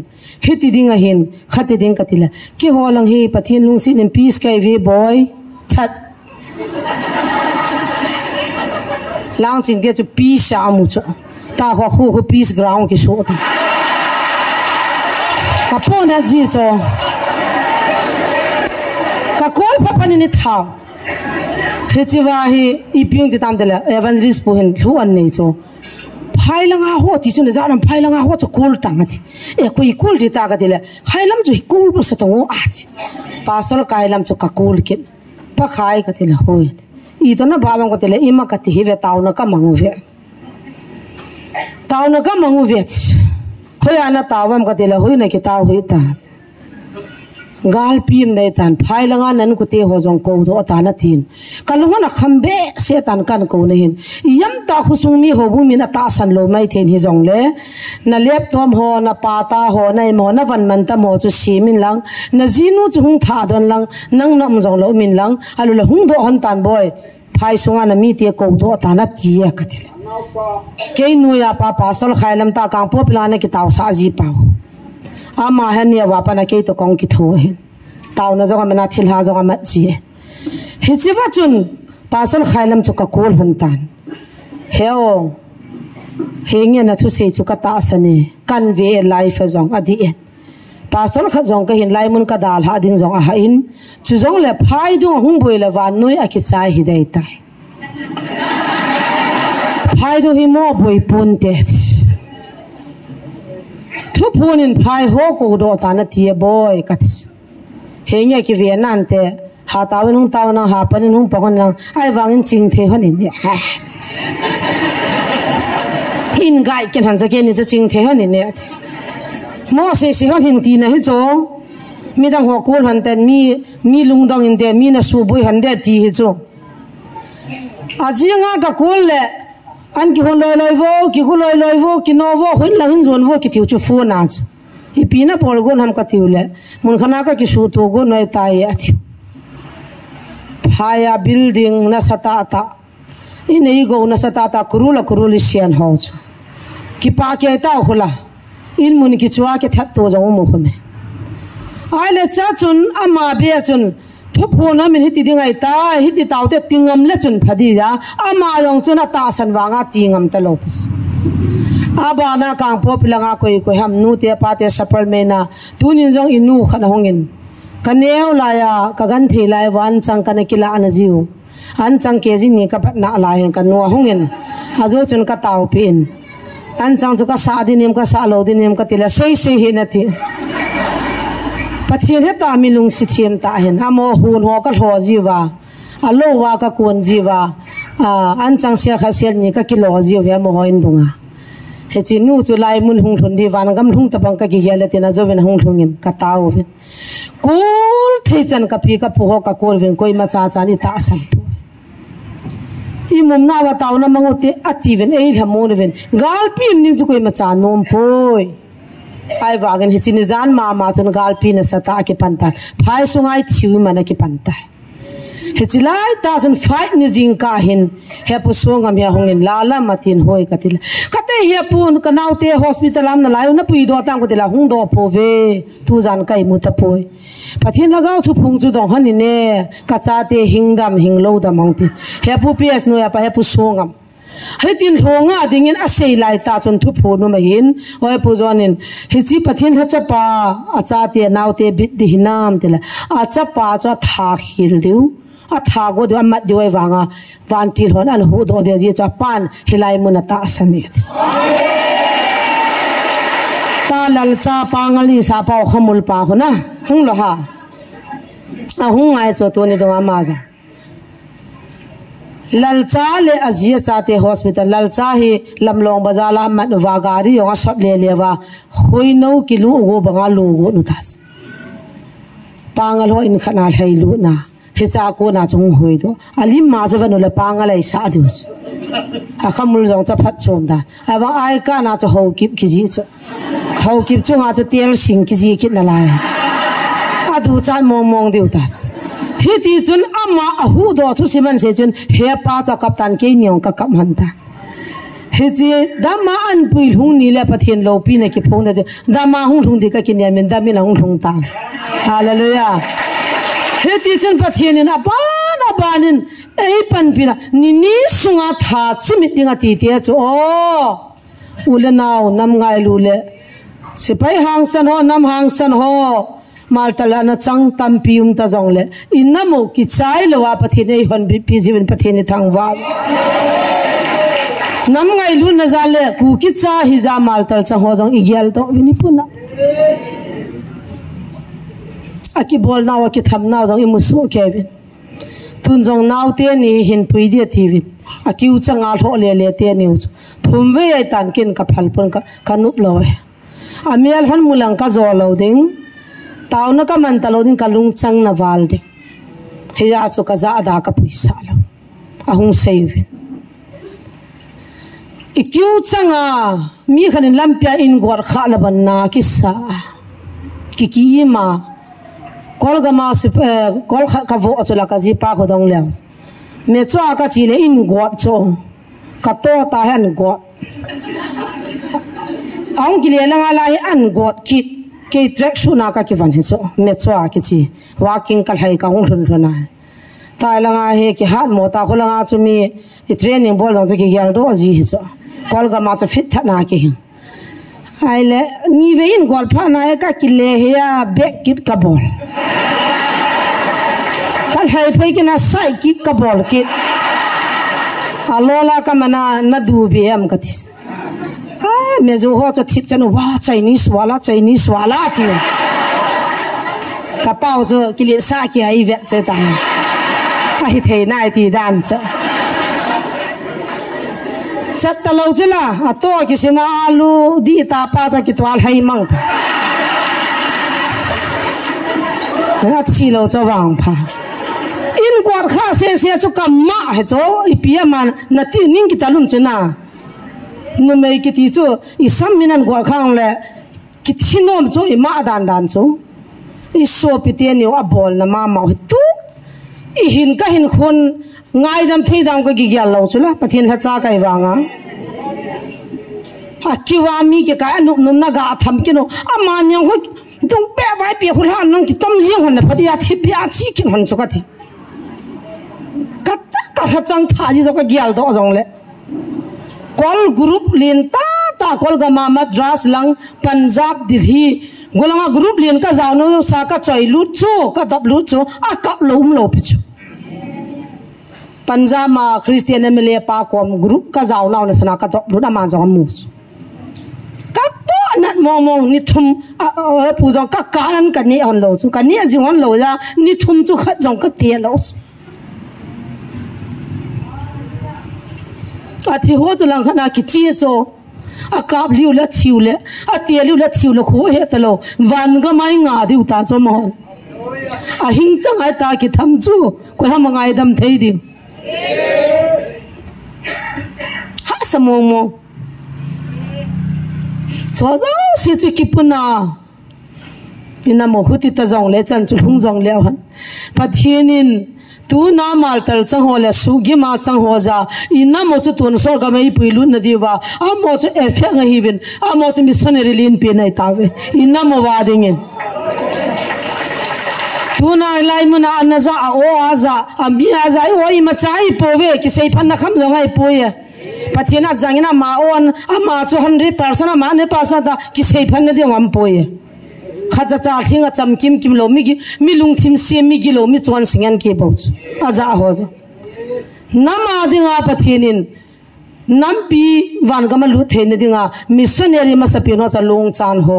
hiti ding a hin khati ding katila ki holang hi pathin lung sin peace kai ve boy chat lang ching de chu peace sha mu chu ta ho khu peace ground ki so ta ka pon ha ji cho ka kol pa pani ni thau he chiwa hi iping ti tam de la evangelist pu hin thu an nei cho phai langa ho ti chu na za ram phai langa ho chu kul tang ati e koi kul ri ta ga dile khai lam chu kul bu sa tong a ti pasal kai lam chu ka kul kin pa khai ka ti la hoi I to na ba bang ko ti le ima ka ti hi ve taw na ka mangu ve hoi ana taw bam ka ti la hoi na ki taw hoi ta gal pim nei tan phai langa nan ku te ho jong ko do ta na tin kalunga na khambe se tan kan ko ne hin yam ta khusung mi ho bu min ata san lo mai then hi jong le na lep tom ho na pa ta ho nai mo na van man ta mo chu si min lang na zinu chu hung tha don lang nang nam jong lo min lang alu la hung do han tan boy phai sunga na mi te ko do ta na ti ya ka til ke nu ya pa sol khailam ta kang po plana ki taw sa ji pau ama han ya wa pa na ke to kong ki tho hen taw na jong ma thil ha jong ma ji he chi wa chun pa sol khailam chu ka kol han tan heo henge na thu se chu ka ta sane kan ve life jong adi en pa sol kha jong ka hin lai mun ka dal ha ding jong a ha in chu jong le phai du hung boi la wan noi a ki chai hi dei tai phai du hi mo boi pun te thu punin phai ho ko do ta na ti boy kat henge ki ve nan te ha tawin hung taw na ha panin hung pokon lang ai wangin ching the hanin ne in gai ken han jake ni ching the hanin ne mo se si han hin ti na hi chong mi dang ho kul han ten mi lung dong in de mi na su bui han de ti hi chong ajinga ka kul le an ki hon loi vo ki ku loi vo ki no vo hun la hin zon vo ki tiu chu fu na hi pina pol gon ham ka tiu le mun khana ka ki su to go noi tai athi phaya building na satata inei go na satata kurul sian ho chu ki pa ke ta hula in mun ki chua ke that to jong mo khome ai le cha chun ama be chun thopona min hiti dingai ta hiti taute tingam le chun phadi ja ama yong chuna ta san wanga tingam ta lopus abana kang pop langa koi ham nu te pa te sapal mena tunin jong inu khana hongin kaneu la ya ka gan the lai wan chang kana kila an jiu an chang ke ji ni ka pat na la hen kan nu hongin azo chun ka taw pin an chang chu ka sa dinim ka sa lo dinim ka tila sei he na ti pathian he ta mi lung si thiam ta hen amo hun ho ka ho jiwa alo wa ka kon jiwa an chang sia kha sel ni ka kilo jiwa ya mo hoin dunga he chi nu chu lai mun hung thun di wan gam hung ta bang ka gi gele tina zo ven hung thungin ka taw ven kul thei chan ka pi ka pu ho ka kol ven koi ma cha cha ni ta san I mum na wa taw na mangote ati ven ei hamon ven gal pim ning chu koi ma cha nom poi ai wagen hi chin zan ma chun gal pi na sata ke panta phai sungai thiu mana ke panta he chilai ta chun fight ni jing ka hin he pu songam ya hongin lala matin hoi katil kate he pun kanaute hospital am na layu na pui do tang ko tela hung do po ve tu jan kai mu ta poi pathin lagaw thu phung chu dong han ni ne ka cha te hingdam hinglo da mangti he pu ps no ya pa he pu songam he tin thonga dingin a sei lai ta chun thu phu no ma hin oi pu zonin hi chi pathin ha cha pa a cha te naw te bit di hinam tela a cha pa cha tha khil diu a tha go do amat dioi wanga van til hon an hu do de ji cha pan hilai mun ta sani ta lal cha pangali sa pau khamul pa hona hung lo ha a hung ai cho to ni do ma ja lal cha le azia cha te hospital lal cha hi lamlong bazala mat wa gari yo sat le lewa khoino kilu go banga lu go nu tas pangal ho in khana thai lu na hicha ko na chung hoi do alim ma javan le pangal ai sa du a khamul jong cha phat chom da aba ai ka na cho ho kip ki ji cho ho kip chung a cho tel sing ki ji kit na lai adu chan mong diu ta hi ti chun ama ahu do thu siman se chun he pa cha kaptan ke niong ka kam han ta he ji dama an pui hung ni le pathian lo pi na ki phong da dama hung thung di ka ki ne men da mi la hung thung ta hallelujah he ti chun pathian in abanin ei pan pina ni sunga tha chimit dinga ti te chu o ule naw nam ngai lu le sipai hang san ho nam hang san ho mal tala na chang tam pium ta jong le inamo ki chai lowa pathian ei hon bi pi jibin pathian ni thang wa nam ngai lu na za le ku ki cha hi za mal tal cha ho jong igyal to bini puna aki bol naw ki tham naw jong imusu kevin tun jong naw te ni hin pui dia tivit aki u changa tho le te ni thum ve ai tan kin ka phal pun ka kanup loe amial han mulang ka zo lo ding taw na ka man talo ding kalung chang na wal de heya chu ka za ada ka puisa lo ahung saving ikiu changa mi khanin lampia in gor kha la ban na kissa ki ma kol ga ma se kol ka vo chola ka ji pa khodong le me chwa ka chi le in got cho ka to ta han got ang ki le langa lai an got kit ke trek su na ka ki van he so me chwa ki chi walking kal hai ka hung thun na ta langa he ki hat mo ta khulanga chu mi i training bol dong ki gyal do ji hi so kol ga ma cha fit tha na ki ai le ni ve in gol pha na ka ki le he ya back kit ka bol kal hai phai ki na sai kit ka bol kit alola ka mana na du be am ka this me zo ho cho thip chan wa Chinese wala ti ka pau zo ki le sa ki ai ve che ta ai the nai ti dan cha chat ta lo chula a to ki sima alu di ta pa cha ki twal hai mang ta na thi lo cho wang pha in kwar kha se chu kam ma he cho I pia man na ti ning ki talum chuna no me ki ti chu I sam minan kwar khang le ki thinom chu I ma dan chu I so pi te ni a bol na ma tu I hin ka hin khon ngai dam thei dam ko gi gyal lo chula pathian ha cha kai wanga ha kiwa mi ke ka num na ga tham ki no ama nyang ho dong pe vai pe hu han nang ki tom ji hon na phatia thi pia chi kin hon chu ka thi ka ha chang tha ji zo ka gyal do jong le kol group lin ta kol ga ma madras lang punjab delhi golanga group lin ka jaw no sa ka choi lu chu ka dab lu chu a ka lo pi chu punjab ma christian emile pa kom group ka jaw law na sana ka dab lu na ma jaw mu ka po nat mong ni thum pu jong ka kan ka ni on lo chu ka ni ji on lo ya ni thum chu khat jong ka te lo a thi ho chu lang khana ki chi cho a kap liu la thiu le a te liu la thiu le kho he ta lo van ga mai nga di uta cho mo a hing chang ai ta ki tham chu ko ha mangai dam thei di ha samong mo so si chu ki puna ina mo huti ta jong le chan chu hung jong le han pathianin tu na mal tal chang ho le su gi ma chang ho za ina mo chu tun sor ga mai puilu na diwa a mo chu e fe nga hiven a mo chu missionary lin pe nai tawe ina mo wa dingin tu na lai mu na na za o a za a bi a za o I ma chai po we ki sei phan na kham jong ai po ye pathina jangina ma on a ma chu 100% ma ne pa sa ta ki sei phan na de wam po ye khaja cha thinga cham kim lo mi lung thim se mi gi lo mi chon singan ke bo aja ho jo nama dinga pathinin nampi wan gama lu thein dinga missionary ma sapino cha long chan ho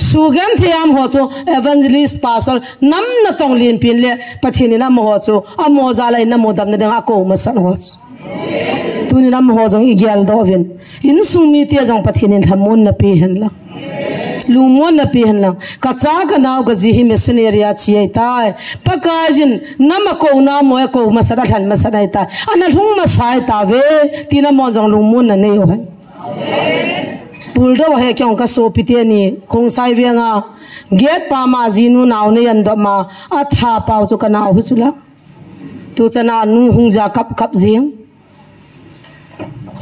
sugan thiam ho chu evangelist pastor nam na tong lin pin le pathinin am ho chu amo za lai na modam na dinga ko ma san ho tu ni nam ho jong igyal do vin in sumi tia jong pathin in thamun na pi hen la lumon na pi hen la ka cha ka naw ga ji hi missionaria chi tai pakajin namako na mo ko masara than masara ta ana thung ma sai ta ve tina mo jong lumon na ne yo han buldo he kyong ka so pite ni khong sai venga get pa ma jinu naw ne yan do ma atha pau chu ka naw hu chula tu chana nu hungja kap kap jing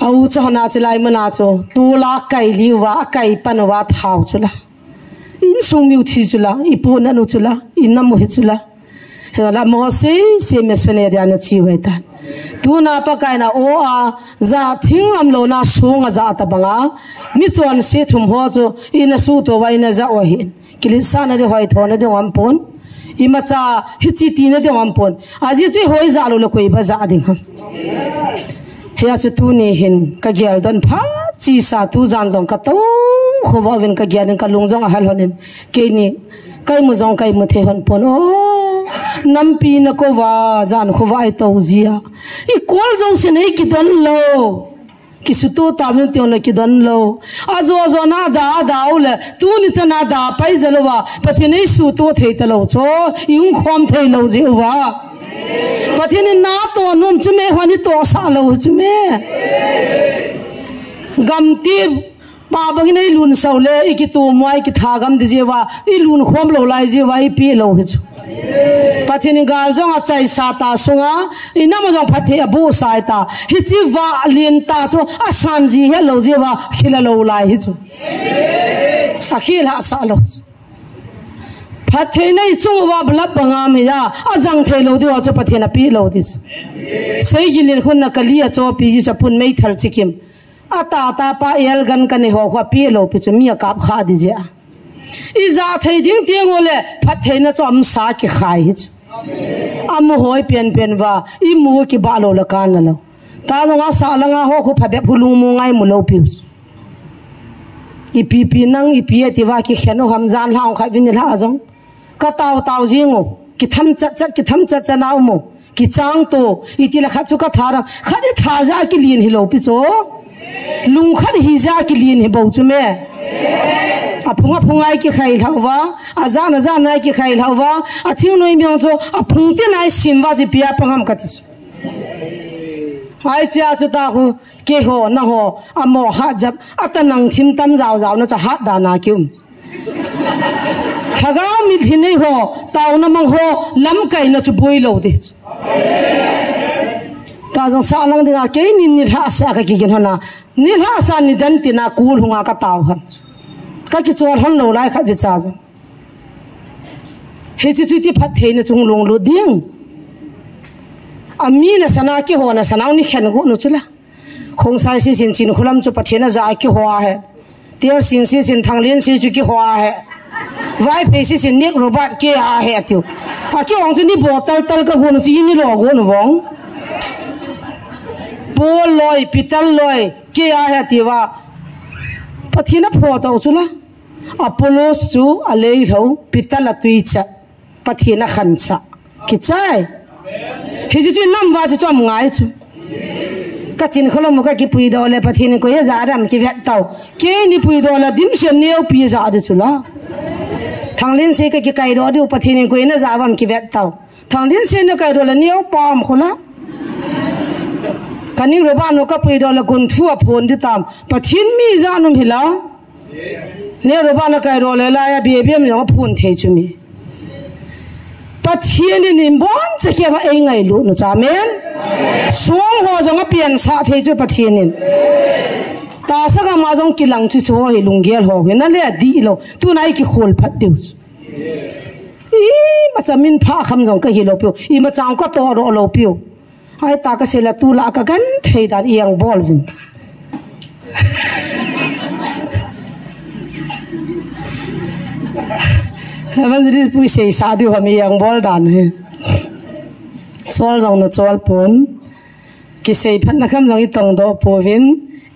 au chana chilai mana cho tu la kai liwa kai panwa thau chula in sungmiu thi chula ipu na nu chula inam ho chula la mo se missionary na chi wai tan tu na pa kai na o a za thing am lo na sunga za ta banga mi chon se thum ho cho ina su to wai na za o hin kilisa na de hoi thona de wam pon imacha hichi ti na de wam pon aji chui hoi za lo koi ba za ding ham hia chu tu ni hin ka gel don pha chi sa tu jan jong ka to khowa wen ka gyan ka lung jong hal honin ke ni kai mu jong kai mu the hon pon o nam pi na ko wa jan khowa ai to zia I kol jong se nei ki don lo ki su to ta wen tion ki don lo azo zo na da le tu ni chana da pai zalwa pathini su to thei ta lo cho yung khom thei lo ji wa pathini na to num chume honi to sa lo chume gam ti pa bang nei lun sau le ki tu moi ki tha gam di jewa I lun khom lo lai jewa I pi lo hi chu pathini gal jong a chai sa ta sunga ina ma jong phathi abu sai ta hi chi wa lin ta chu a san ji he lo jewa khila lo lai hi chu a khila sa lo pathei nei chung wa blap banga mi ya ajang thei lo di wa cho pathina pi lo di sei gilin khun na kalia cho pi ji chapun mei thal chikim ata pa el gan kan ho kha pi lo pi chu mi ka kha di ja I za thei ding tiang ole pathei na cho am sa ki khai hi am hoi pen wa I mu ki ba lo la kan lo ta nga sa la nga ho khu pha be phulu mu ngai mu lo pi I pi nang I pi ti wa ki kheno ham jan laung kha vin la jong ka taw jingo ki tham chat naw mo ki chang to I ti la kha chu ka thara khani tha ja ki lin hi lo pi cho lung khat hi ja ki lin hi bo chu me apungai ki khai lawa azan ki khai lawa athing noi myong cho apung te nai simwa ji pia pangam katis hai cha chu ta hu ke ho na ho amo ha jab atanang thim tam jaw na cha hat da na kyum haga mi thinei ho taw na mang ho lam kai na chu boi lo de ta jong sa lang de ga ke ni ha sa ka ki gen hona ni ha sa ni dan ti na kul hunga ka taw ha ka ki chol hon lo lai kha ji cha jo he chi ti phat thei na chung long lo ding ami na sana ki ho na sanau ni khen go no chula khong sai si sin chin khulam chu pathena za ki ho he tiar sin si sin thanglien si chu ki ho he vai pe si sin nek robot ke a he tiu a ki ong chu ni bottle tal ka go no chi ni lo go no wong bol loi pital loi ke a he tiwa pathina pho to chula apollo chu alei tho pital atui cha pathina khancha ki chai hi ji nam wa chu chom ngai chu ka chin kholom ka ki pui do le pathin ko ye za ram ki vet taw ke ni pui do la dim shen neu pi za de chula thanglin se ka ki kai do de pathin ko ina za wam ki vet taw thanglin se na kai do la neu pam khola kani roba no ka pui do la gun thu a phon di tam pathin mi za num hila ne roba na kai ro le la ya bi bi me phun the chu mi pathin ni bon che ke ma ei ngai lu no cha men suang ho jong a pian sa the chu pathin in ta sa ga ma jong kilang chu cho hi lunggel ho na le di lo tu nai ki khol phat deus I ma chamin pha kham jong ka hi lo pyo I ma chang ko to ro lo pyo hai ta ka se la tu la ka gan thei da yang bol vin Haban jiri pui sei sa diu hami yang bol dan he sol jong na chol pon ki sei phan na kham jong I tong do povin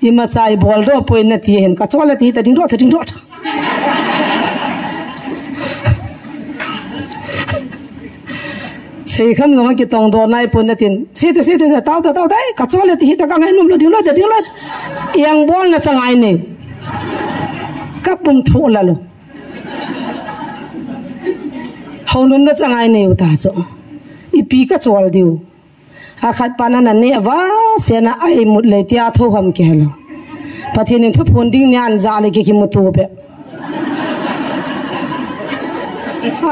I ma chai bol do poi na ti hen ka chol ti ta ding do xây khăm rồi cái tông đồ này bún tiền xây thế tao đấy cả chỗ là thì ta càng ngày nôm lo tiếng lo yang bol là chẳng ai này các bùm thô là luôn hầu nôm là chẳng ai này ta chỗ ipi cái chỗ là điều khát panan này vá xe na ai một lấy tia thô hầm kia lo phát hiện những thứ phun đinh nhàn ra lại cái một thô bẹ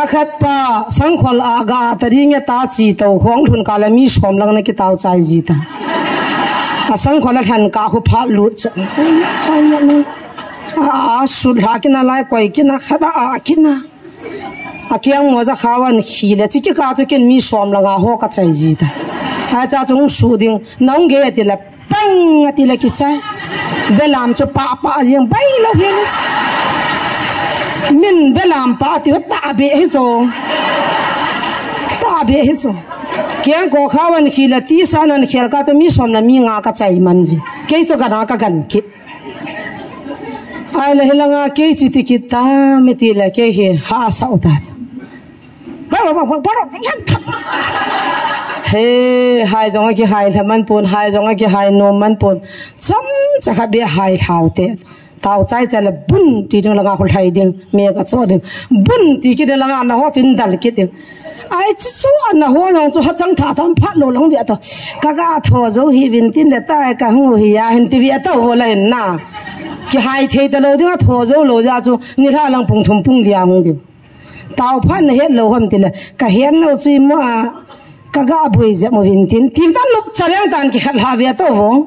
khát pa sang khol aga tadi nghe ta chỉ tàu khoáng thun cả là mi xóm lăng này cái tàu chạy gì ta sang khol là thằng cả khu phá lụt chứ sụt hạ cái na lại quay cái na khát cái na kiang mo za khawan khile chi ki ka chu ken mi som langa ho ka chai ji ta ha cha chung su ding nong ge ti la pang ti la ki chai belam chu pa jing bai lo hen min belam pa ti ta be he zo kiang ko khawan khile ti sanan khel ka chu mi som na mi nga ka chai man ji ke chu ga na ka gan ki ai la helanga ke chu ti ki ta me ti la ke he ha sa ta hey hai giống cái hai thằng mình buồn hai giống cái hai nôm mình buồn chấm chắc là bị hai thảo tết tao chạy là bún thì đừng là ngã khỏi đi mẹ cái chỗ đi bún thì cái đó là ngã hoa chín đal cái đi ai chứ số anh hoa nó cho hết trắng thả thắm phát lộ lông vậy thôi các thọ dấu hi viên tin để ta cái hông hi à hình tivi tao hồ lại na cái hai thế tao lâu tiếng thọ dấu lộ ra cho người ta lang bùng thùng bùng đi à không đi tao phát này hết lâu hôm thì là cái hiện nó chỉ mua cái bùi dẹp một viên tiền thì ta lúc chờ đang tàn cái khát hà việt tao vô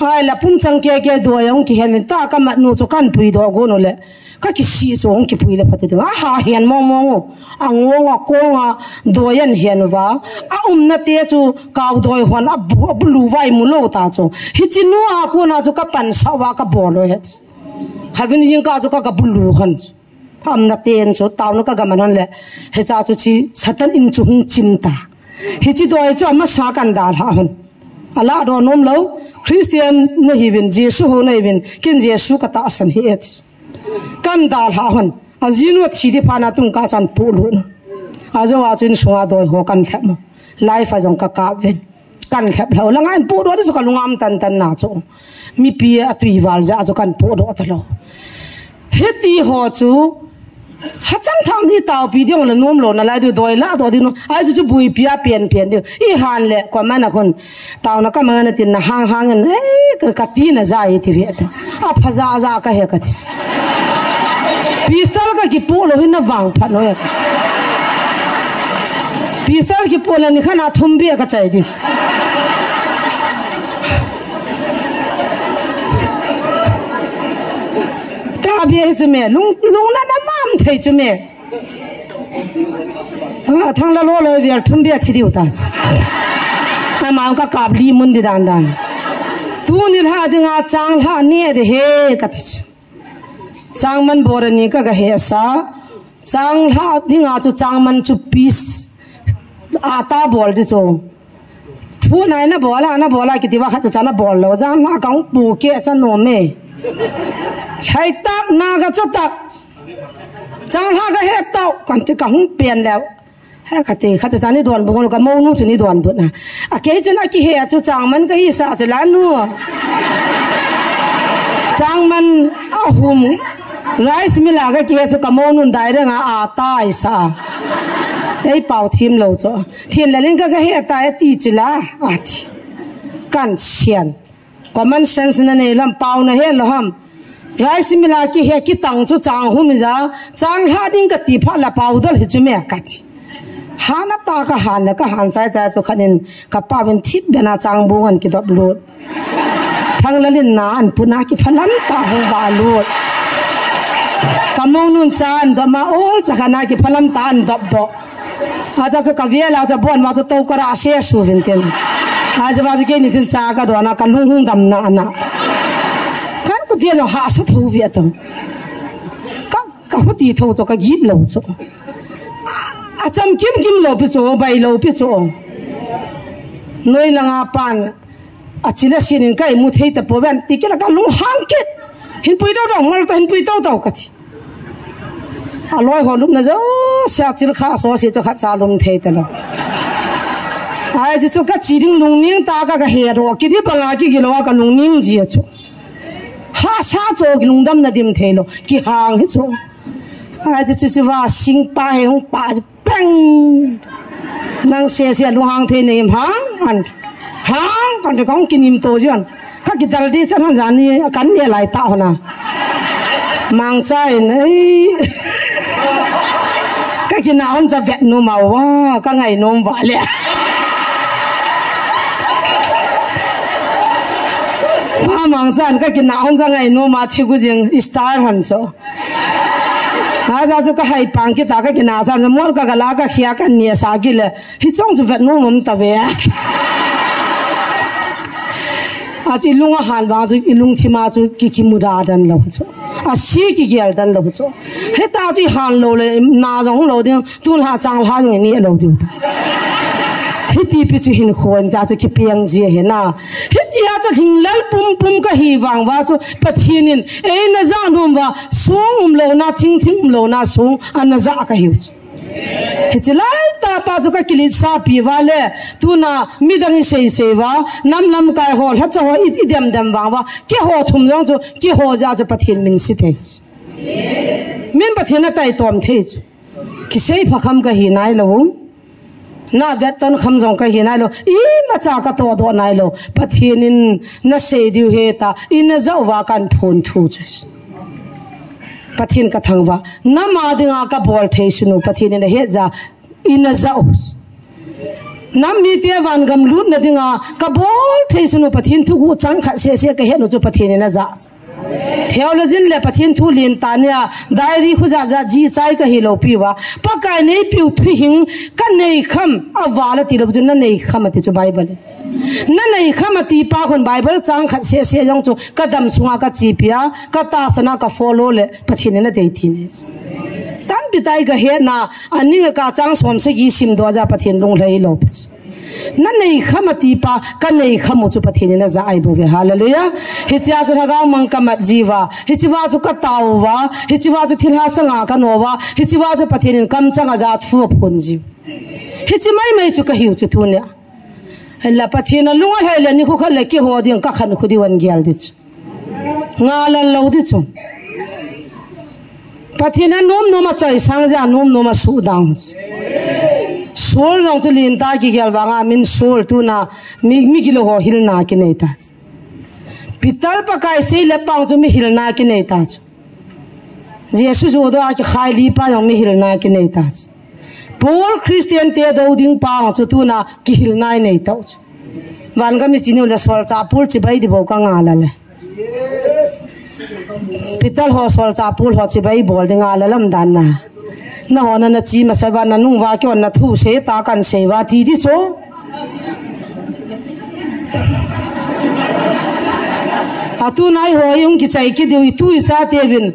ai là phun trăng kia đuôi ông kia hiện ta cái mặt nụ cho căn bùi đó cô nó lệ cái xì số ông kia bùi là phải được hà hiện mong ang cô đuôi anh hiện vào nát tiệt chú cao đuôi hoàn bulu vai mulo ta chú hít chín nua cô na chú cái pan sao vào cái bò rồi hết hai bên riêng cao chú cái bulu hoàn nát tiền số tao nó cái cái mình lệ hết cha chú chi sát tận in chú hung chim ta hít chỉ đuôi chú mà sao can đào hả Allah đó nôm lâu Christian này hiền Jesus này hiền kinh Jesus cái ta san hết can đào hả hòn azinu chỉ đi phá na tung cá chan pu luôn azo achun sunga doi ho kan thep mo life azong ka ka ven kan thep lo lang an pu do so kalungam tan na chu mi pi atui wal ja zo kan pu do ta lo heti ho chu ha chang thang ni taw pi diong la nom lo na lai du doi la do dinu ai chu bui pia pian di I han le ko mana kon taw na ka ma na tin na hang an ka ti na za I ti vet a phaza za ka he ka ti pistol ka ki pu lo hin na wang phat no ya pistol ki pu la ni khana thum bi ka chai dis ta bi chu me lung na na mam thei chu me thang la lo lo vi thum bi chi diu ta ai ma ka kap li mun di dan tu ni ha dinga chang ha ne de he ka ti chang man bor ni ka ga he sa chang ha dinga chu chang man chu piece ata bol di chu thu nai na bola ki ti wa kha cha na bol lo jang na kaung pu ke cha no me hai tak na ga cha tak chang ha ga he tau kan ti ka hung pian lao ha ka ti kha cha ni don bu ka mo nu chu ni don bu na a ke chen a ki he chu chang man ka hi sa cha la nu chang man a hum rice mila ga ki he chu ka mo nu dai ra nga a tai sa ei pau thim lo cho thien la len ka ga he ta ti chila a thi kan sian common sense na ne lam pau na he lo ham rice mila ki he ki tang chu chang hum za chang ha ding ka ti pha la pau dal hi chu me ka thi hana ta ka han chai chu khanin ka pa ven thit bena chang bu an ki dop lut thang la lin na an puna ki phalam ta hu ba lut kamong nun chan do ma ol chakana ki phalam ta an dop do aja chu ka viela cha bon ma chu to kara se su vin ten aja ba ke ni chun cha ka do na ka lung hung dam na na kan ku dia jo ha sa thu vi atam ka hu ti tho cho ka git lo cho a cham kim lo pi cho bai lo pi cho noi langa pan a chila sinin kai mu thei ta poven ti ke la ka lung hang ke hin pui do mal ta hin pui to ka chi loi ho lup na zo sak chil kha so si cho kha cha lum thei ta lo ai ji chu ka chi ding lung ning ta ka he ro ki di banga ki lo ka lung ning ji chu ha sa cho ki lung dam na dim thei lo ki hang hi chu ai ji chu wa sing pa he hong pa bang nang se lu hang thei nei hang kan to kong kinim to jian ka ki dal di chan han jan ni kan ne lai ta hona mang chai nei ka ki na hon cha vet no ma wa ka ngai nom wa le ba mang chan ka ki na hon cha ngai no ma thi gu jing star han cho ha za chu ka hai pang ki ta ka ki na chan mo ka la ka khia ka ni sa ki le hi chong chu vet no mom ta ve a chi lunga han wa chu ilung chima chu ki mura dan lo chu a si ki gyal dan lo chu he ta chi han lo le na jong lo ding tu la chang la ni ni lo ding he ti pi chu hin khon ja chu ki piang ji he na he ti a chu hing lal pum pum ka hi wang wa chu pathinin e na za nom wa sung lo na thing thing lo na sung an za ka hi Hicilai ta pa chu ka kilit sa pi wale tu na midang sei sei wa nam kai hol ha chaw idem dam wa wa ke ho thum jong chu ke ho ja chu pathin min si the min pathin tai tom the ki sei phakham ka hi nai lo na dat ton kham jong ka hi nai lo I ma cha ka to do nai lo pathinin na sei diu he ta in za wa kan phun thu chu pathin ka thangwa nama dinga ka bol thei sunu pathin ne he za ina zaus nam mi te wan gam lut na dinga ka bol thei sunu pathin thu gu chang kha se ka he no chu pathin na za theology le pathin thu lin ta nya diary khu za ji chai ka hi lo piwa pakai nei piu thu hing ka nei kham awala ti lo jun na nei kham ti chu bible na nei kham ti pa khon bible chang kha se jong chu ka dam sunga ka chi pia ka ta sana ka follow le pathin na dei thi ne tam bitai ga he na ani ka chang som se gi sim do ja pathin lung rei lo na nei khamati pa ka nei khamu chu pathin na za ai bo ve hallelujah hi cha chu ga mang ka mat jiwa hi chiwa chu ka tawwa hi chiwa chu thilha sanga ka nowa hi chiwa chu pathin kam changa za thu phun ji hi chi mai chu ka hiu chu thu ne la pathin lunga hele ni khu khale ki ho ding ka khan khudi wan gyal di nga la lo di chu pathin nom ma chai sang ja nom su dang Soul jong tu lin ta ki gyal wanga min soul tu na mi gilo ho hil na ki nei ta pital pakai se le pang chu mi hil na ki nei ta Jesus jo do a ki khai li pa jong mi hil na ki nei ta Paul Christian te do ding pa chu tu na ki hil nai nei ta wan ga mi chinu le sol cha pul chi bai di bo ka nga la le pital ho sol cha pul ho chi bai bol ding ala lam dan na hona na chi ma sawa na nung wa kyo na thu se ta kan se wa ti di cho atu nai ho yung ki chai ki diu tu cha te vin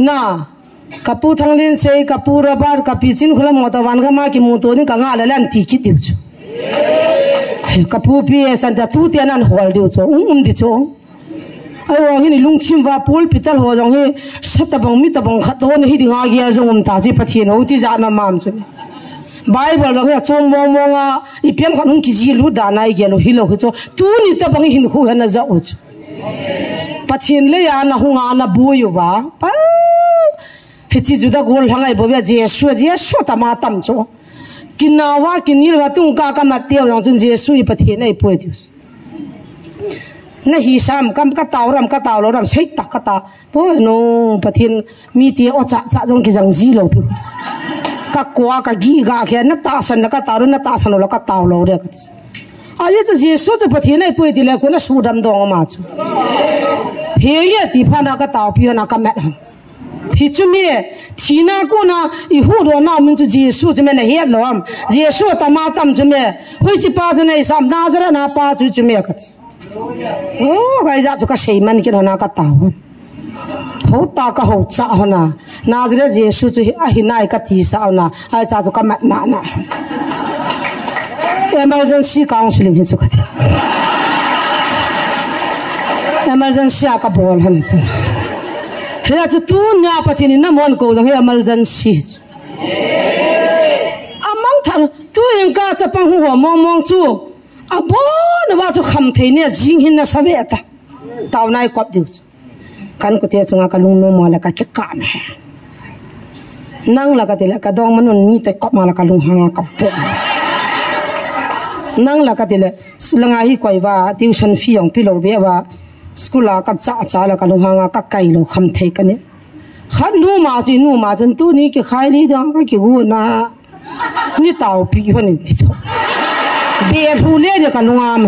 na kapu thanglin se kapu rabar kapichin khula mota wan ga ma ki mu to ni ka nga la lan ti ki diu cho kapu pi san ta tu te nan hol diu cho di cho ai wa hi lung chim wa pol pital ho jong he satabang mi tabang khato ne hi dinga gi jong ta ji pathin ho ti ja na mam chu bible lo he chong mo mo nga I piam khan ki ji lu da nai ge lo hi lo cho tu ni tabang hin khu na za u chu pathin le ya na hunga na bu yu wa pa hi chi ju da gol hangai bo ya jesu ta ma tam cho kinawa kinil wa tung ka ma te yong chun jesu I pathin nei po ti na hi sam kam ka taw lo ram sei tak ka ta po no pathin mi ti o cha jong ki jang ji lo pi ka kwa ka gi ga khe na ta san ka ta ru na ta san lo ka taw lo re ka a ye chu jesu chu pathin nei po ti le ko na su dam dong ma chu he ye ti pha na ka taw pi na ka met han hi chu me thina ko na I hu do na min chu jesu chu me na he lo am jesu ta ma tam chu me hui chi pa chu nei sam na zara na pa chu me ka oh gai za chu ka sei man ki na ka taw ho ta ka ho cha hona nazare jesu chu a hi nai ka ti sa na ai cha chu ka mat na emergency counseling hi chu ka ti emergency ka bol han chu là chú tu nhà bắt thiên nằm mòn cổ rằng hay emergency among thằng tu yang cả chấp bằng hoa mong mong chú bố nó vào chú khăm thế này riêng hin na sao vậy ta tao này quặp điều kan ko tia chunga kalung no mala ka chekam nang la ka tela ka dong manon ni te kop mala kalung hanga kappo nang la ka tela slanga hi koi wa tuition fee ong pilo be wa school la ka cha la kalung hanga ka kai lo kham thei ka ne khat nu ma chen tu ni ki khai li da ka ki gu na ni tao pi ho ni ti tho be ru le de kalung am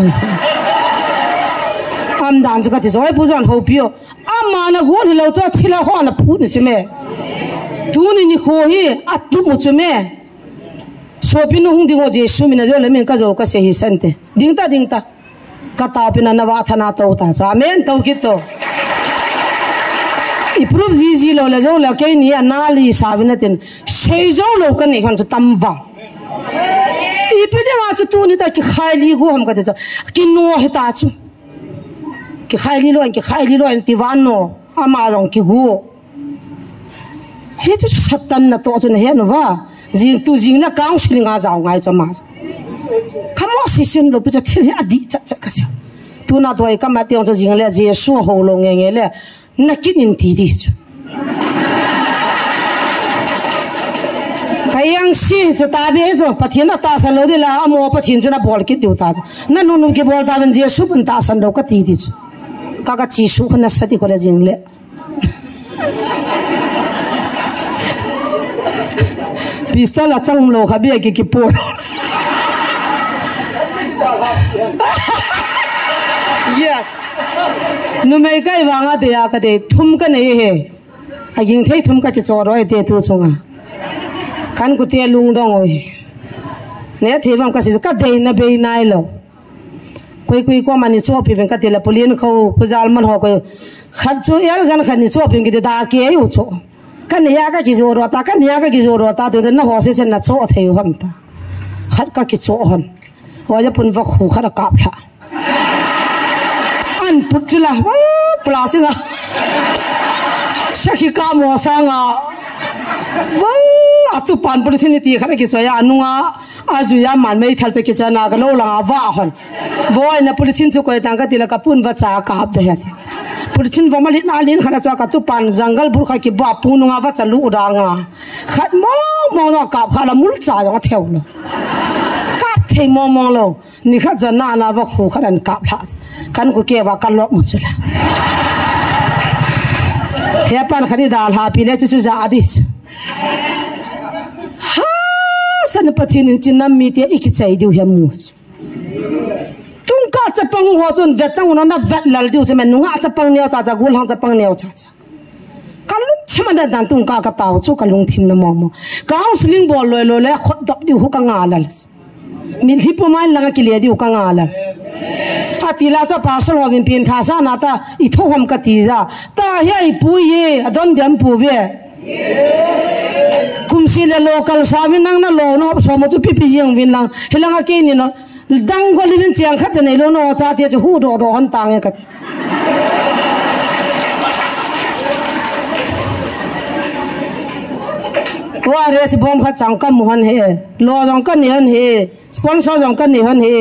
am dan chu ka ti zoi bu zon ho pio ama na go ni lo cho thila ho na phu ni chme tu ni kho hi atu mu chme so pin hung ding o je su min jo le min ka zo ka se hi sante ding ta ka ta pin na wa thana to ta so amen to ki to i prove ji lo la zo la ke ni anali sa vin tin sei zo lo ka ni han chu tam wa i pe de ma chu tu ni ta ki khai li go ham ka de cho ki no he ta chu ki khai li lo an ti van no ama rong ki gu he chu satan na to chu ne he no wa jing tu jing la kaung shling a jaw ngai cho ma khamo si sin lo pe cha thil adi cha ka se tu na doi ka ma ti ong cho jing le je su ho lo nge le na kin in ti di chu kayang si chu ta be chu pathian ta san lo de la amo pathian chu na bol ki tu ta na nu ki bol ta ben je su pun ta san lo ka ti di chu kaga chi su khna sati ko le jing le pistol la chang lo kha bi ki por yes nu mai kai wanga de ya ka de thum ka nei he aging thei thum ka ki cho roi te tu chunga kan ku te lung dong oi ne thewam ka si ka de na be nai lo koi ko mani cho pi ven ka te la polien kho pujal man ho ko khat chu el gan khan ni cho pi ki de da ke yu cho kan ya ka ki zo ro ta tu na ho se sen na cho theu ham ta khat ka ki cho hon ho ja pun va khu kha ka pha an put chula plastic a sakhi ka mo sanga wa atu pan pun thini ti khara ki choya anunga aju ya man mai thal che ki chana ga lo la wa hon boy na politin chu ko tang ka tila ka pun va cha ka ap de ya politin va mali na lin khara cha ka tu pan jungle bur kha ki ba pununga va chalu udanga khat mo no ka khala mul cha ga theu lo ka thei mo lo ni kha jana na va khu kharan ka pha kan ku ke wa ka lo mu chula he pan khani dal ha pi le chu ja adis ha san pathin chin nam mi te ik chai diu hem mu tung ka chapang ho chon vetang na vet lal diu che men nu nga chapang neo cha gul hang chapang neo cha kalung chima da dan tung ka taw chu kalung thim na mo counseling bol lo le khot dop diu hu ka nga lal min hi po mai langa ki le diu ka nga lal atila cha parcel ho bin pin tha sa na ta I tho hom ka ti za ta hi pu ye adon dem pu ve kum si le local sa min nang na lo no so mo chu pi pi jeng win lang hilanga ke ni no dang go li bin chiang kha chane lo no cha te chu hu do hon tang ka ti wa re si bom kha chang kam hon he lo jong kan ni hon he sponsor jong kan ni hon he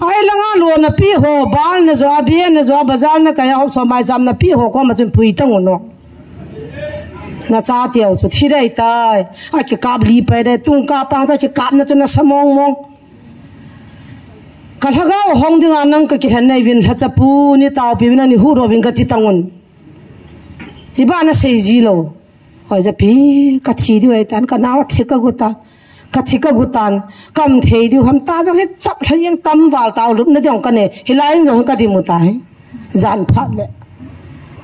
ai langa lo na pi ho bal na zo abie na zo bazar na ka ya so mai jam na pi ho ko ma chun pui tang no na cha tiao chu thi dai tai a ki kap li pe de tung ka pang ta ki kap na chu na samong mong ka thaga hong ding anang ka ki than nei win ha cha pu ni taw pi na ni hu ro win ka ti tangun hi ba na sei ji lo hoi ja pi ka thi di wei tan ka na wa thi ka gu ta kathika gutan kam thei diu ham ta jong he chap thayang tam wal taw lup na jong ka ne hilai jong ka di mu tai jan phat le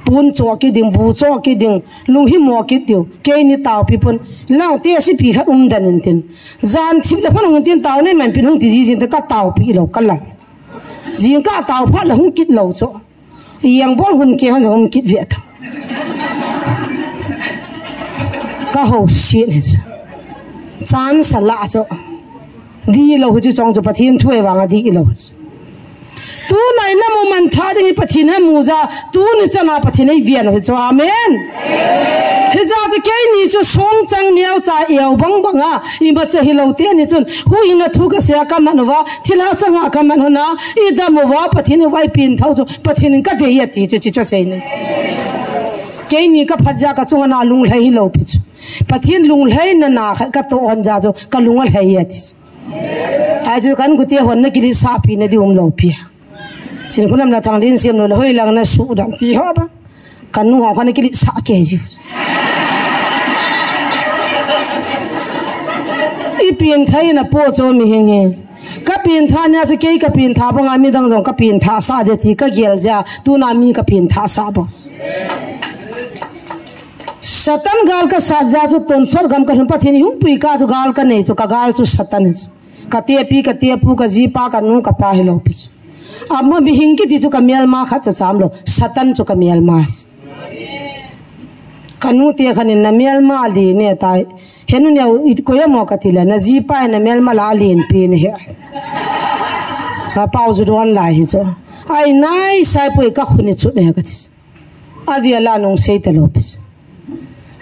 pun cho ki ding bu cho ki ding lung hi mo ki tiu ke ni taw pi pun lang te si pi khat dan in tin jan thim le phon tin taw ne man pi hung ti ji jin ta ka taw pi lo ka la jing ka taw phat la hung kit lo cho yang bol hun ke han jong kit ve ta ka ho shi ne chan sala cho di lo hu chu chong cho pathin thuai wanga di lo tu na ai na mo man tha ding pathin ha muza tu ni chana pathin ai vian ho cho amen he za chu ke ni chu song chang niao cha yau bang banga I ba cha hilo te ni chun hu ina thu ka sia ka man wa thila sanga ka man hona I da mo wa pathin wai pin thau chu pathin ka de ya ti chu chi cho sei ni ke ni ka phajja ka chu na lung lai lo pi chu pathin lung lai na ka to on ja chu ka lung lai ya ti ai chu kan guti hon na kili sa pi na di lo pi sin kunam na thang din siam no hoi lang na su dam ti ho ba kan nu ho kan kili sa ke ji I pin thai na po cho mi heng he ka pin tha nya chu ke ka pin tha ba nga mi dang jong ka pin tha sa de ti ka gel ja tu na mi ka pin tha sa ba satan gal ka sa ja chu ton sor gam ka pathin hum pui ka chu gal ka nei chu ka gal chu satan ka te pi ka te pu ka ji pa ka nu ka pa helo pi amma bi hing ki ti chu ka mel ma kha cha cham lo satan chu ka mel ma kanu te khanin na mel ma li ne tai henu ne it ko yamo ka tila na ji pa na mel ma la lin pi ne he ka pau zu don lai hi cho ai nai sai pui ka khuni chu ne ka tis avia la nong sei te lo pi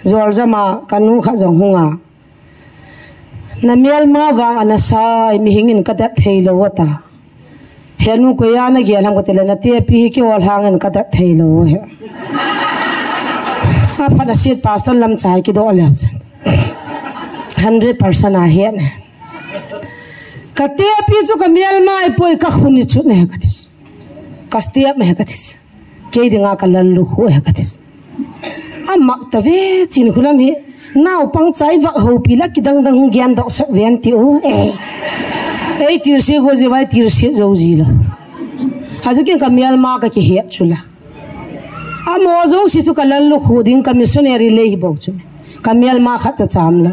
zor jama kanu kha jong hunga na mel ma wang ana sai mi hingin ka da theilo wata henu ko ya na gel ham ko tele na te pi ki ol hangen ka da theilo he a phana sit pastor lam chai ki do le 100% a he ne ka te pi chu ka mel mai poi ka khuni chu ne ka tis ka stiap me ka tis ke dinga ka lan lu ho he ka tis amma ta ve chin khulam hi naw pang chai va ho pi la ki dang dang gyan do sak ven ti o ei tir se go je vai tir se zo ji la hazu ke ka mel ma ka ki he chula a mo zo si chu ka lan lu khu ding ka missionary le hi bo chu ka mel ma kha cha cham la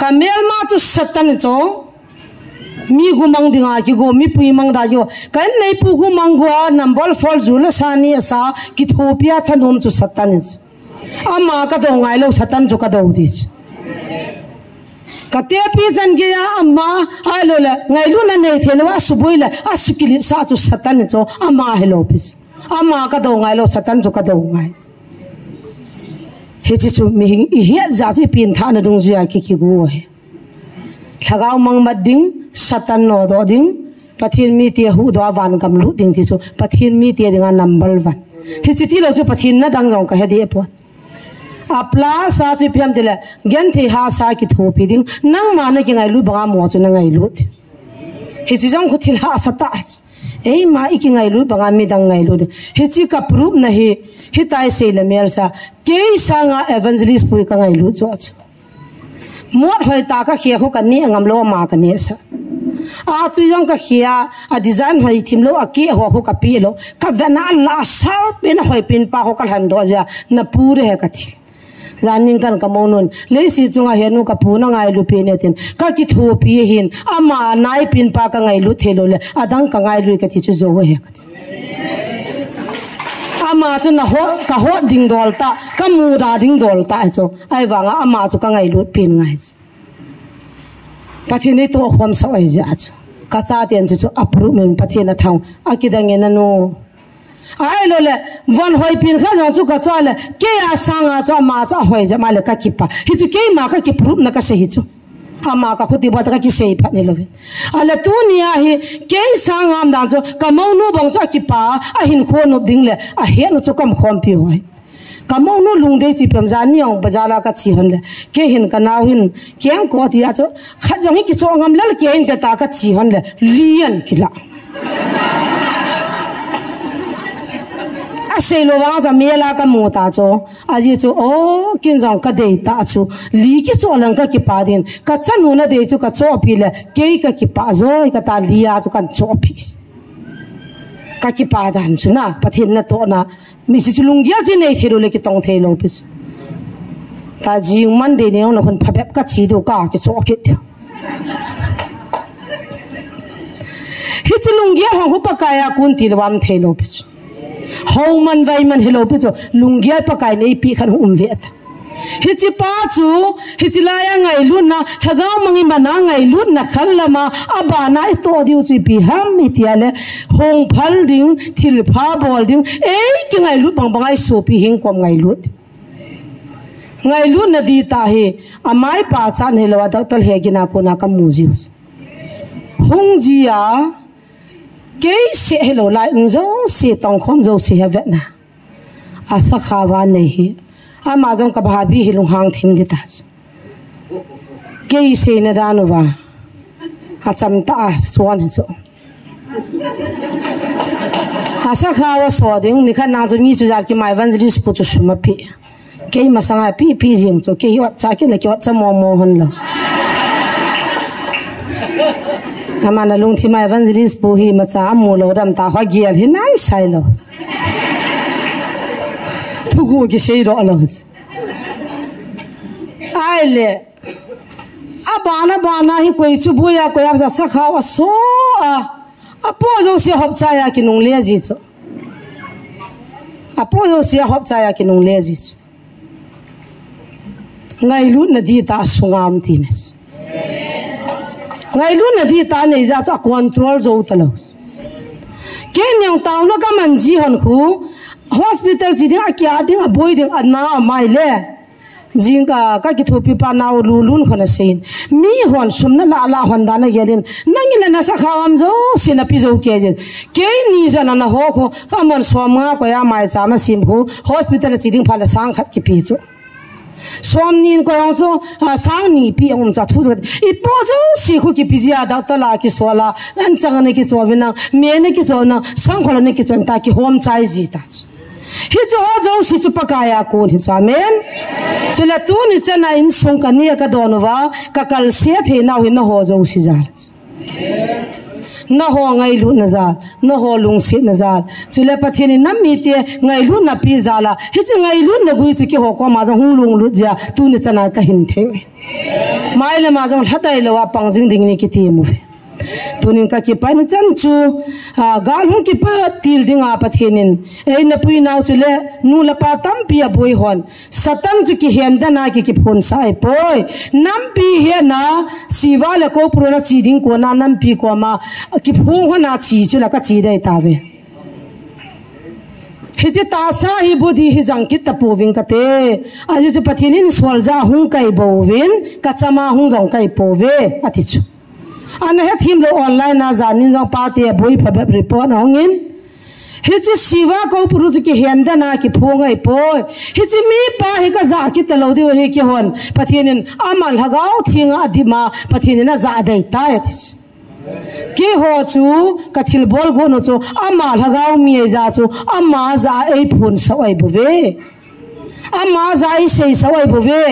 ka mel ma chu satan cho mi gu mang dinga ki go mi pui mang da jo kan nei pu gu mang go number 4 jula sani sa ki thopia thanum chu satan ama ka do ngai lo satan chu ka do dis ka te pi jan ge ya amma ai lo la ngai lu na nei thelo asuboi la asukili sa chu satan chu ama hello pis ama ka do ngai lo satan chu ka do ngai he chi chu mi hi za chu pin tha na dung ju ya ki go he thagao mang mat ding satan no do ding pathin mi te hu do van kam lu ding ti chu pathin mi te dinga number 1 hi chi ti lo chu pathin na dang jong ka he de po apla sa chi piam de la gen the ha sa ki thopi ding nang ma na ki ngai lu ba mo chu na ngai lu hi chi jong khu thil ha sa ta ei ma iki ngai lu ba mi dang ngai lu hi chi ka proof na hi tai se le mel sa ke sa nga evangelist pui ka ngai lu chu mot hoi ta ka khia khu kan ni angam lo ma ka ne sa a tu jong ka khia a design hoi thim lo a ki ho ka pi lo ka vena la sa ben hoi pin pa ho ka han do ja na pure he ka thi zanin kan ka monun le si chunga henu ka pu na ngai lu pe ne tin ka ki thu pi hin ama nai pin pa ka ngai lu thelo le adang ka ngai lu ka thi chu zo he ka ama chu na ho ka ho ding dol ta ka mu da ding dol ta cho ai wanga ama chu ka ngai lut pin ngai pathini to khom sa ai ja chu ka cha ten chu apru men pathina thang akidang ena no ai lo le von hoi pin kha jong chu ka cha le ke a sanga cha ma cha hoi ja ma le ka kipa hi chu ke ma ka ki pru na ka se hi chu ama ka khuti ba ta ki sei phat ni lo ala tu nia hi ke sangam dan chu ka mo nu bang cha ki pa a hin kho no ding le a he no chu kam khom pi hoi ka mo nu lung de chi pem jan niong bazala ka chi hon le ke hin ka naw hin kyang ko ti a chu kha jong hi ki cho ngam lal ke hin ka ta ka chi hon le lian ki la a sei lo wa ja me la ka mo ta cho a ji chu o kin jong ka de ta chu li ki cho lang ka ki pa din ka chanu na de chu ka cho pi le ke ka ki pa zo ka ta lia chu kan cho pi ka ki pa dan chu na pathin na to na mi si chu lung ya ji nei thiro le ki tong the lo pi ta ji man de ne no khon phap ka chi do ka ki cho ki hi chu lung ya hong pa ka ya kun ti wam the lo pi how man vai man hello pi cho lungia pa kai nei pi khan ve ta hichi pa chu hichi laya ngai lu na thagau mangi mana ngai lu na khallama abana ito diu chi pi ham itiale hong phal ding thil pha bol ding ei ki ngai lu bang bangai so pi hing kom ngai lu na di ta hi amai pa chan he lawa dak tal he gina ko na kam muji hong ji ya ke se hello lai zo se tong khom zo se ha vet na asa khawa nei hi ama jong ka bhabi hilung hang thing di ta ke se na danu wa ha cham ta swan he so asa khawa so ding ni khan na zo mi chu jar ki mai van ji spu chu suma pi ke ma sanga pi jing cho ke yo cha ke la ke cha mo hon lo amana lung thi mai van ji spu hi ma cha mu lo dam ta hwa gial hi nai sai lo tugu ki sei ro lo ai le abana hi koi chu bu ya ko ya sa khaw so a po zo se hop cha ya ki nong le ji cho a po zo se hop cha ya ki nong le ji ngai lu na di ta sungam tines ngai lu na di ta nei za cha control zo ta lo ke nyang taw no ka man ji hon khu hospital ji ding akya ding a boy ding ana mai le jinga ka ki thu pi pa naw lu lun khona sein mi hon sumna la hon da na gelin nangila na sa khawam zo sina pi zo ke je ke ni jana na ho kho ka man somnga ko ya mai cha ma sim khu hospital ji ding phala sang khat ki pi zo som nin ko yong zo sang ni pi om cha thu zo I po zo si khu ki pi ya doctor la ki sola an chang ne ki zo vina me ne ki zo na sang khola ne ki chon ta ki hom chai ji ta hi zo si chu pakaya ko ni sa men chela tu ni chana in song ka ni ka donwa ka kal se the na wi na ho zo si za na ho ngai lu na za na ho lung si na za chela pathini nam mi te ngai lu na pi za la hi chi ngai lu na gui chu ki ho ko ma za hung lung lu ja tu ni chana ka hin the mai le ma za hatai lo wa pang jing ding ni ki ti mu fe tunin ka ki pai na chan chu gal hu ki pa til dinga pathinin ei na pui naw chule nu la pa tam pi a boi hon satam chu ki hen da na ki phon sai poi nam pi he na siwa la ko pro na chi ding ko na nam pi ko ma ki phu ho na chi chu la ka chi dai ta ve hi je ta sa hi budi hi jang ki ta po wing ka te a ju pathinin swal ja hung kai bo win ka chama hung jong kai po ve ati chu an he thim lo online na zanin jong pa te boi pha report hongin hi chi siwa ko puru ki henda na ki phongai poi hi chi mi pa hi ka za ki te lo de he ki hon pathinin amal hagau thinga adima pathinin na za dai ta yatis ki ho chu ka thil bol go no chu amal hagau mi za chu amma za ei phun sawai bu ve amma za ei sei sawai bu ve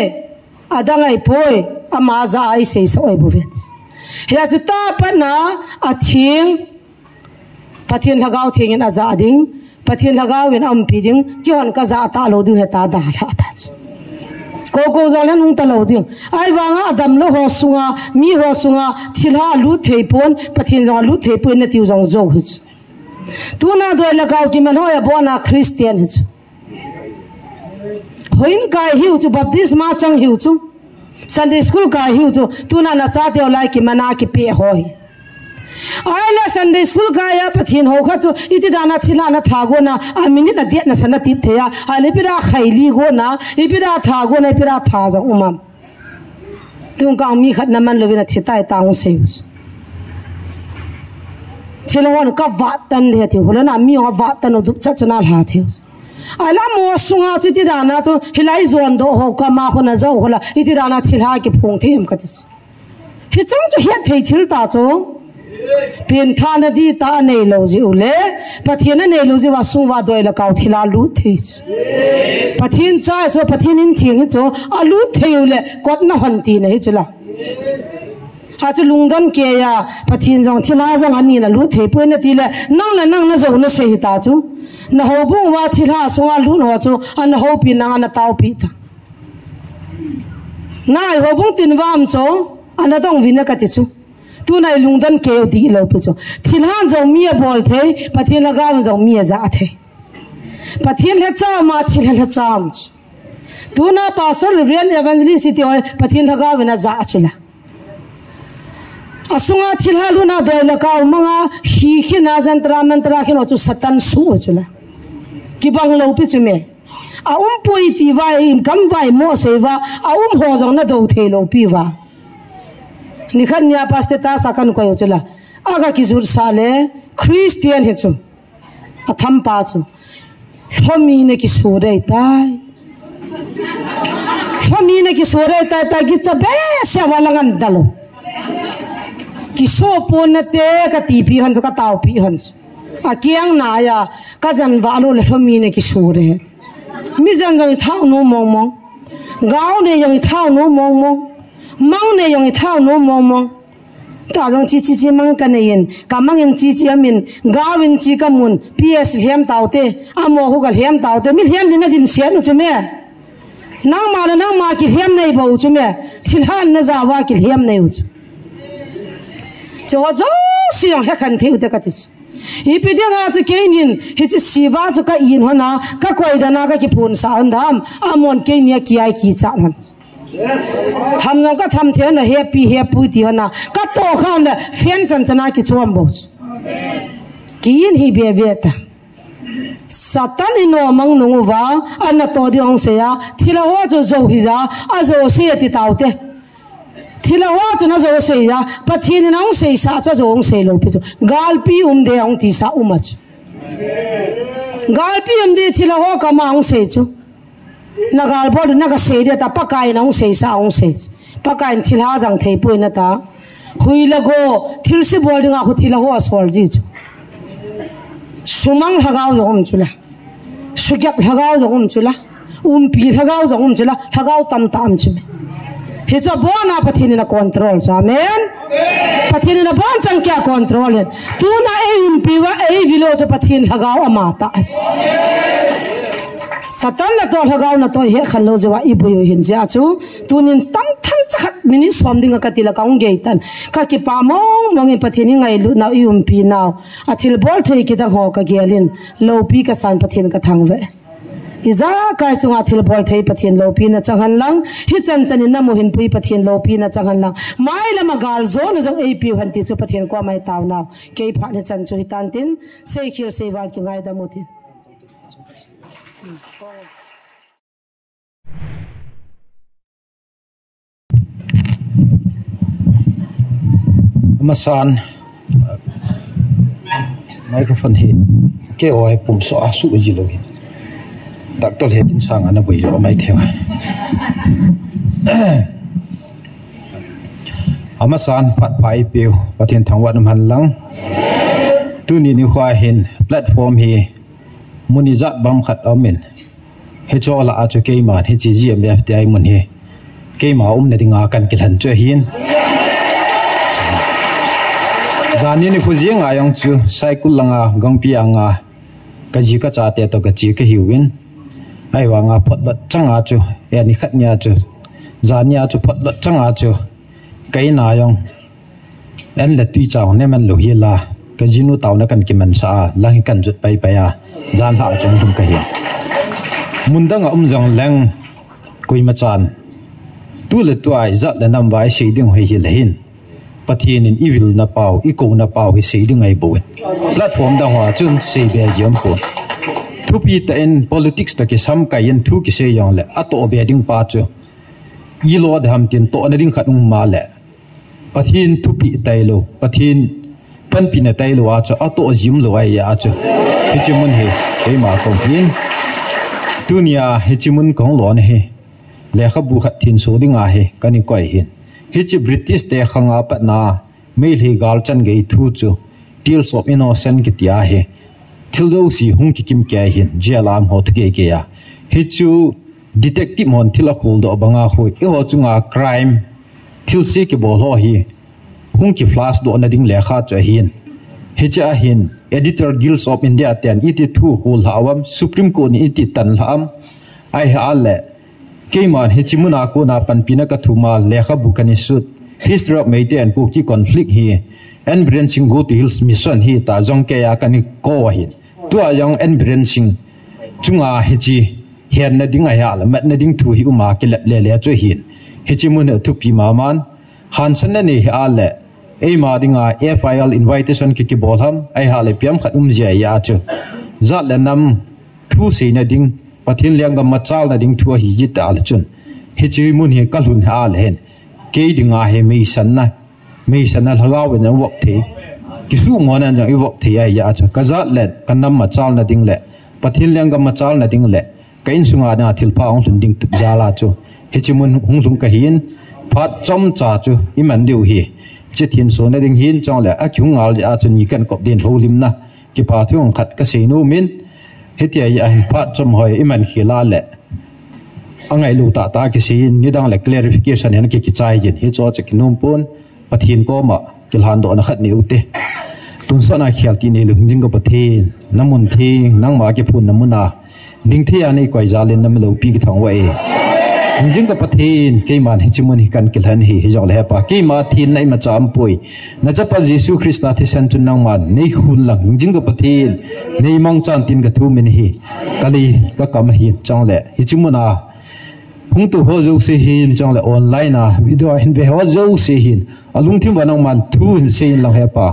adangai poi amma za ei sei sawai bu ve ya chu ta pa na a thing pathin lagau thing in aza ding pathin lagau in am pi ding kion ka za ta lo du he ta da la ta ko zalan hung ta lo ding ai wanga adam lo ho sunga mi ho sunga thilha lu thei pon pathin jong lu thei pon na tiu jong zo hu tu na do lagau ki man ho ya bona christian hu hoin kai hiu chu baptisma chang hiu chu Sunday school ka hiu chu tuna na cha teo lai ki mana ki pe hoi ai la Sunday school ka ya pathin ho kha chu iti dana chila na thago na a minute na det na sana tip theya ale pira khaili go na ipira thago na ipira tha ja umam tung ka mi khat na man lovina thitai taung se chilawon ka watan le thi holana mi wa watan du cha chana la the ala mo sunga chi ti dana chu hilai zon do ho ka ma khona zo hola iti dana thilha ki phung them ka ti hi chang chu hiat thei thil ta chu pin tha na di ta nei lo ji ule pathian nei lo ji wa su wa doi la kau thila lu the pathin cha chu pathin in thing chu alu thei ule kot na hon ti nei chula ha chu lungdan ke ya pathin jong thila jong ani la lu thei poi na ti le nang na zo na sei ta chu na ho bu wa thila sunga lu no chu an ho pi na na tau pi ta na ho bu tin wam cho an dong vina ka ti chu tu nai lungdan ke di lo pi chu thilhan zo mi bol thei pathin la ga zo mi za the pathin le cha ma thil le cha tu na pastor real evangelist ti oi pathin thaga wena za chula asunga thilhalu na doila ka manga hi khina jantra mantra khino chu satan su chula ki bang lo pi chume a poi ti vai in kam vai mo seva a ho jong na do the lo pi wa ni khan nya paste ta sakan ko chula aga ki zur sale Christian he chu atham pa chu homi ne ki sure tai homi ne ki sure tai ta ki cha be se walangan dalo ki so pon te ka ti pi han ka taw pi han a kiang na ya ka jan wa lo le homi ne ki sure mi jan jang thau no mong mong gao ne yong thau no mong mong mang ne yong thau no mong mong ta jong chi chi chi mang ka ne yin ka mang in chi chi amin gawin chi ka mun ps hem taute amo hu ga hem taute mi hem din na din sian chu me nang ma ki hem nei bo chu me thilhan na zawa ki hem nei u cho zo si yong he khan theu te ka tis hi pi dia na chu ke nin hi chi siwa chu ka yin hona ka koi da na ka ki phun sa an dam amon ke nia ki ai ki cha han tham nong ka tham the na happy ti hona ka to khan la fen chan chana ki chom bo ki yin hi be be ta satan ino mang nong wa an to di ong se ya thila ho zo zo hi za a zo se ti taute thila ho chu na zo se ya pathin na ong se sa cha zo ong se lo pi gal pi de ong ti sa umach gal pi de thila ho ka ma ong se chu nagal bod naga se de ta pakai na ong se sa ong se pakai thila jang thei poi na ta hui la go thil si bol nga hu thila ho asol ji chu sumang hagao jong chula sugyap hagao jong chula pi hagao jong chula hagao tam tam chu he cha bona pathin na control sa amen pathin na bon chang kya control he tu na e pi wa e vilo cha pathin hagao amata satan na to hagao na to he khalo jewa ibu yo hin ja chu tunin tam than chat mini somding ka tila kaung geitan ka ki pa mong mong pathin ngai lu na pi now athil bol thei ki da ho ka gelin lo pi ka san pathin ka thangwe iza ka chunga thil bol thei pathin lo pi na changhan lang hi chan chani na mo hin pui pathin lo pi na changhan lang mai lama gal zo na jong ap han ti chu pathin ko mai taw now ke pha ne chan chu hitan tin sei khir sei wal ki ngai da mo tin masan microphone hi ke oi pum so asu ji lo hi doctor he tin sang ana boi lo mai thewa amasan phat pai pe pathen thangwan man lang tu ni ni khwa hin platform hi munizat bam khat amen he chola a chu ke man he chi gmf ti ai mun he ke ma na dinga kan kilhan chu hin zani ni khuzing ayang chu cycle langa gangpi anga kaji ka cha te to ka chi ka hiwin ai wa nga phot lot changa chu ya ni khat nya chu zania chu phot lot changa chu kai na yong en le tui chaw ne man lo hi la ka jinu taw na kan ki man sa lang kan jut pai pa ya jan ha chung tum ka hi mundang jong lang koi ma chan tu le tuai za le nam wai sei ding hoi hi le hin pathin in evil na pau iko na pau hi sei ding ai bo platform da wa chun sei be jam ko thu pi ta in politics ta ke sam ka yen thu ki se yong le ato be ding pa chu yi lo dham tin to na ding khat ma le pathin thu pi tai lo pathin pan pi na tai lo a chu ato jim lo ai ya chu hi chimun he ei ma ko hin dunia hi chimun kong lo ne he le khabu khat thin so ding a he kani koi hin hi British te khanga pa na mail hi gal chan gei thu chu tears of innocent ki tia he thildo si hung ki kim kya hin jelam hot ge ge ya hi chu detective mon thila khol do banga khoi e ho chunga crime thil si ki bol ho hi hung ki flash do na ding le kha cha hin hi cha hin editor guilds of india ten iti thu hol hawam supreme court ni iti tan lam ai ha le Keiman hechimuna ko na panpina ka thuma lekha bukani sut history of meite and ko ki conflict hi and branching go to hills mission hi ta jong ke ya kani ko hi to ayong and branching chunga hechi hiền na ding aya la mat na ding thu hi uma ke le le cho hin he chimun thu pi ma man han san na ni a le ei ma dinga FIL invitation ki bolham ai ha le piam khat je ya chu za le nam thu se na ding pathin liang ga machal na ding thu hi ji ta le chun he chimun hi kalun ha le hen ke dinga he mi san na lagaw na wok the ki su mo na jang i wok the ya chu ka za le kan nam machal na ding le pathin liang ga machal na ding le kain sunga na thilpa ong lun ding tu jala chu he chimun hung lum ka hin phat chom cha chu iman diu hi che thin so na ding hin chong le a kyung ngal ja chu ni kan kop din holim na ki pa thung khat ka sei no min he tia ya hin phat chom hoi iman khila le angai lu ta ki sin ni dang le clarification en ki chai jin hi cho che kinum pon pathin ko ma kilhan do na khat ni ute tun so na khial ti ni lu jing ko pathin namun thi nang ma ki phun namuna ding thi ani koi zalen nam lo pi ki thang wa e jing ka pathin ke man hi chimun hi kan kilhan hi jong le pa ke ma thin nai ma cham pui na cha pa Jesus Christ thi san chun nang man nei hun lang jing ka pathin nei mong chan tin ka thu min hi kali ka kam hi chong le hi chimuna hung tu ho zo se hin chong le online a video hin ve ho zo se hin alung thim wa nang man thu hin se hin lang he pa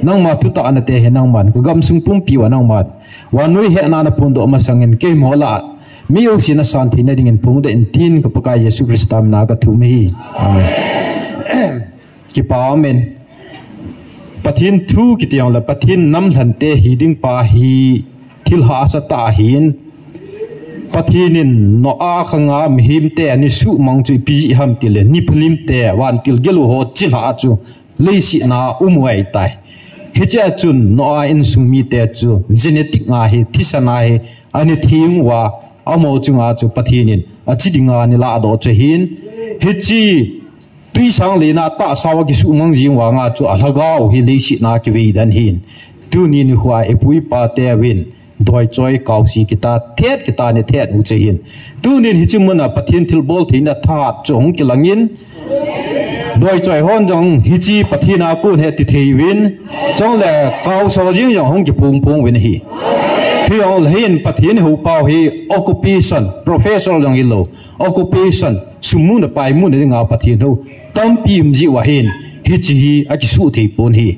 nang ma tu ta an te he nang man ka gam sung pum pi wa nang man wa noi he na na pun do ma sangin ke mo la mi yo sina san thi na ding en pung de en tin ka pa Jesus Christ tam na ka thu mi amen ki pa amen pathin thu ki tiang la pathin nam hlan te hi ding pa hi thil ha sa ta hin pathinin no a khanga mihim te ani su mang chu pi ham til ni phlim te wan til gelu ho chi ha chu leisi na umwai tai he cha chun no a in sumi te chu genetic nga hi thisana hi ani thing wa amo chunga chu pathinin achi dinga ni la do che hin he chi tui sang le na ta sawa ki su mang jing wa nga chu alhagau hi leisi na ki ve dan hin tu ni ni hwa e pui pa te win doi choi kau si kita thet kita ne thet u che hin tu nin hi chimuna pathin thil bol thina tha chong kilangin doi choi hon jong hi chi pathina ku he ti thei win chong le kau so jing jong hong ki pung pung win hi hiong hin pathin hu pau hi occupation professional jong ilo occupation sumun pai mun de nga pathin hu tam pim ji wa hin hi chi hi a chi su thei pon hi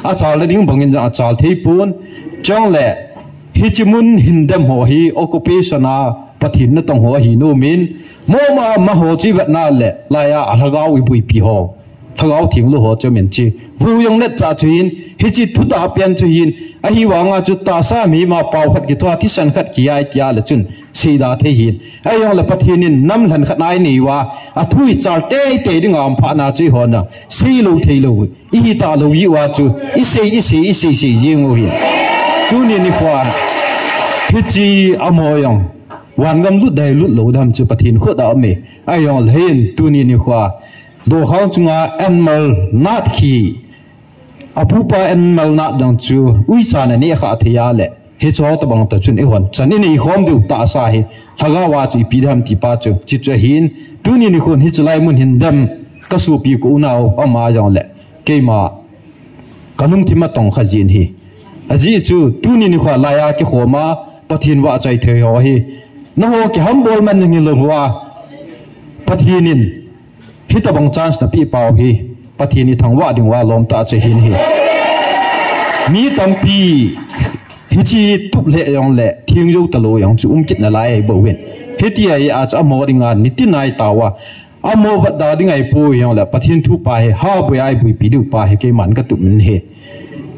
a chal le ding bangin a chal thei pon chong le hi chimun hindam ho hi occupation a pathin na tong ho hi no min mo ma ho chi vat na le la ya alhagau i bui pi ho thagau thing lu ho cho men chi vu yong net cha chuin hi chi thu ta pian chuin a hi wanga chu ta sa mi ma pau khat ki thwa thi san khat ki ai tia la chun seida the hin ai yong la pathinin nam hlan khat nai ni wa a thui char te te ding am pha na chi ho na sei lo thei lo i hi ta lo yi wa chu i sei jing o hi tu ni ni kwa hi chi amoyong wan gam lu dai lu lo dam chu pathin kho da me ai yong hen tu ni ni kwa do hang chunga animal not khi apupa animal not dang chu ui cha na ni kha thia le he cho ta bang ta chun e hon chan ni hom du ta sa hi thaga wa chu pi dham ti pa chu chi cha hin tu ni ni khon hi chlai mun hin dam ka su pi ko nau ama jang le ke ma kanung thi ma tong kha jin hi aji chu tu ni ni kha la ya ki khoma pathin wa chai the ho hi na ho ki ham bol man ni lo wa pathinin hi ta bang chance na pi pau hi pathini thangwa ding wa lom ta che hin hi mi tam pi hi chi tup le yong le thing jo ta lo yong chu kit na lai bo wen hi ti ai a cha mo ding an ni ti nai ta wa amo ba da ding ai pu yong la pathin thu pa he ha bu ai bu pi du pa he ke man ka tu min he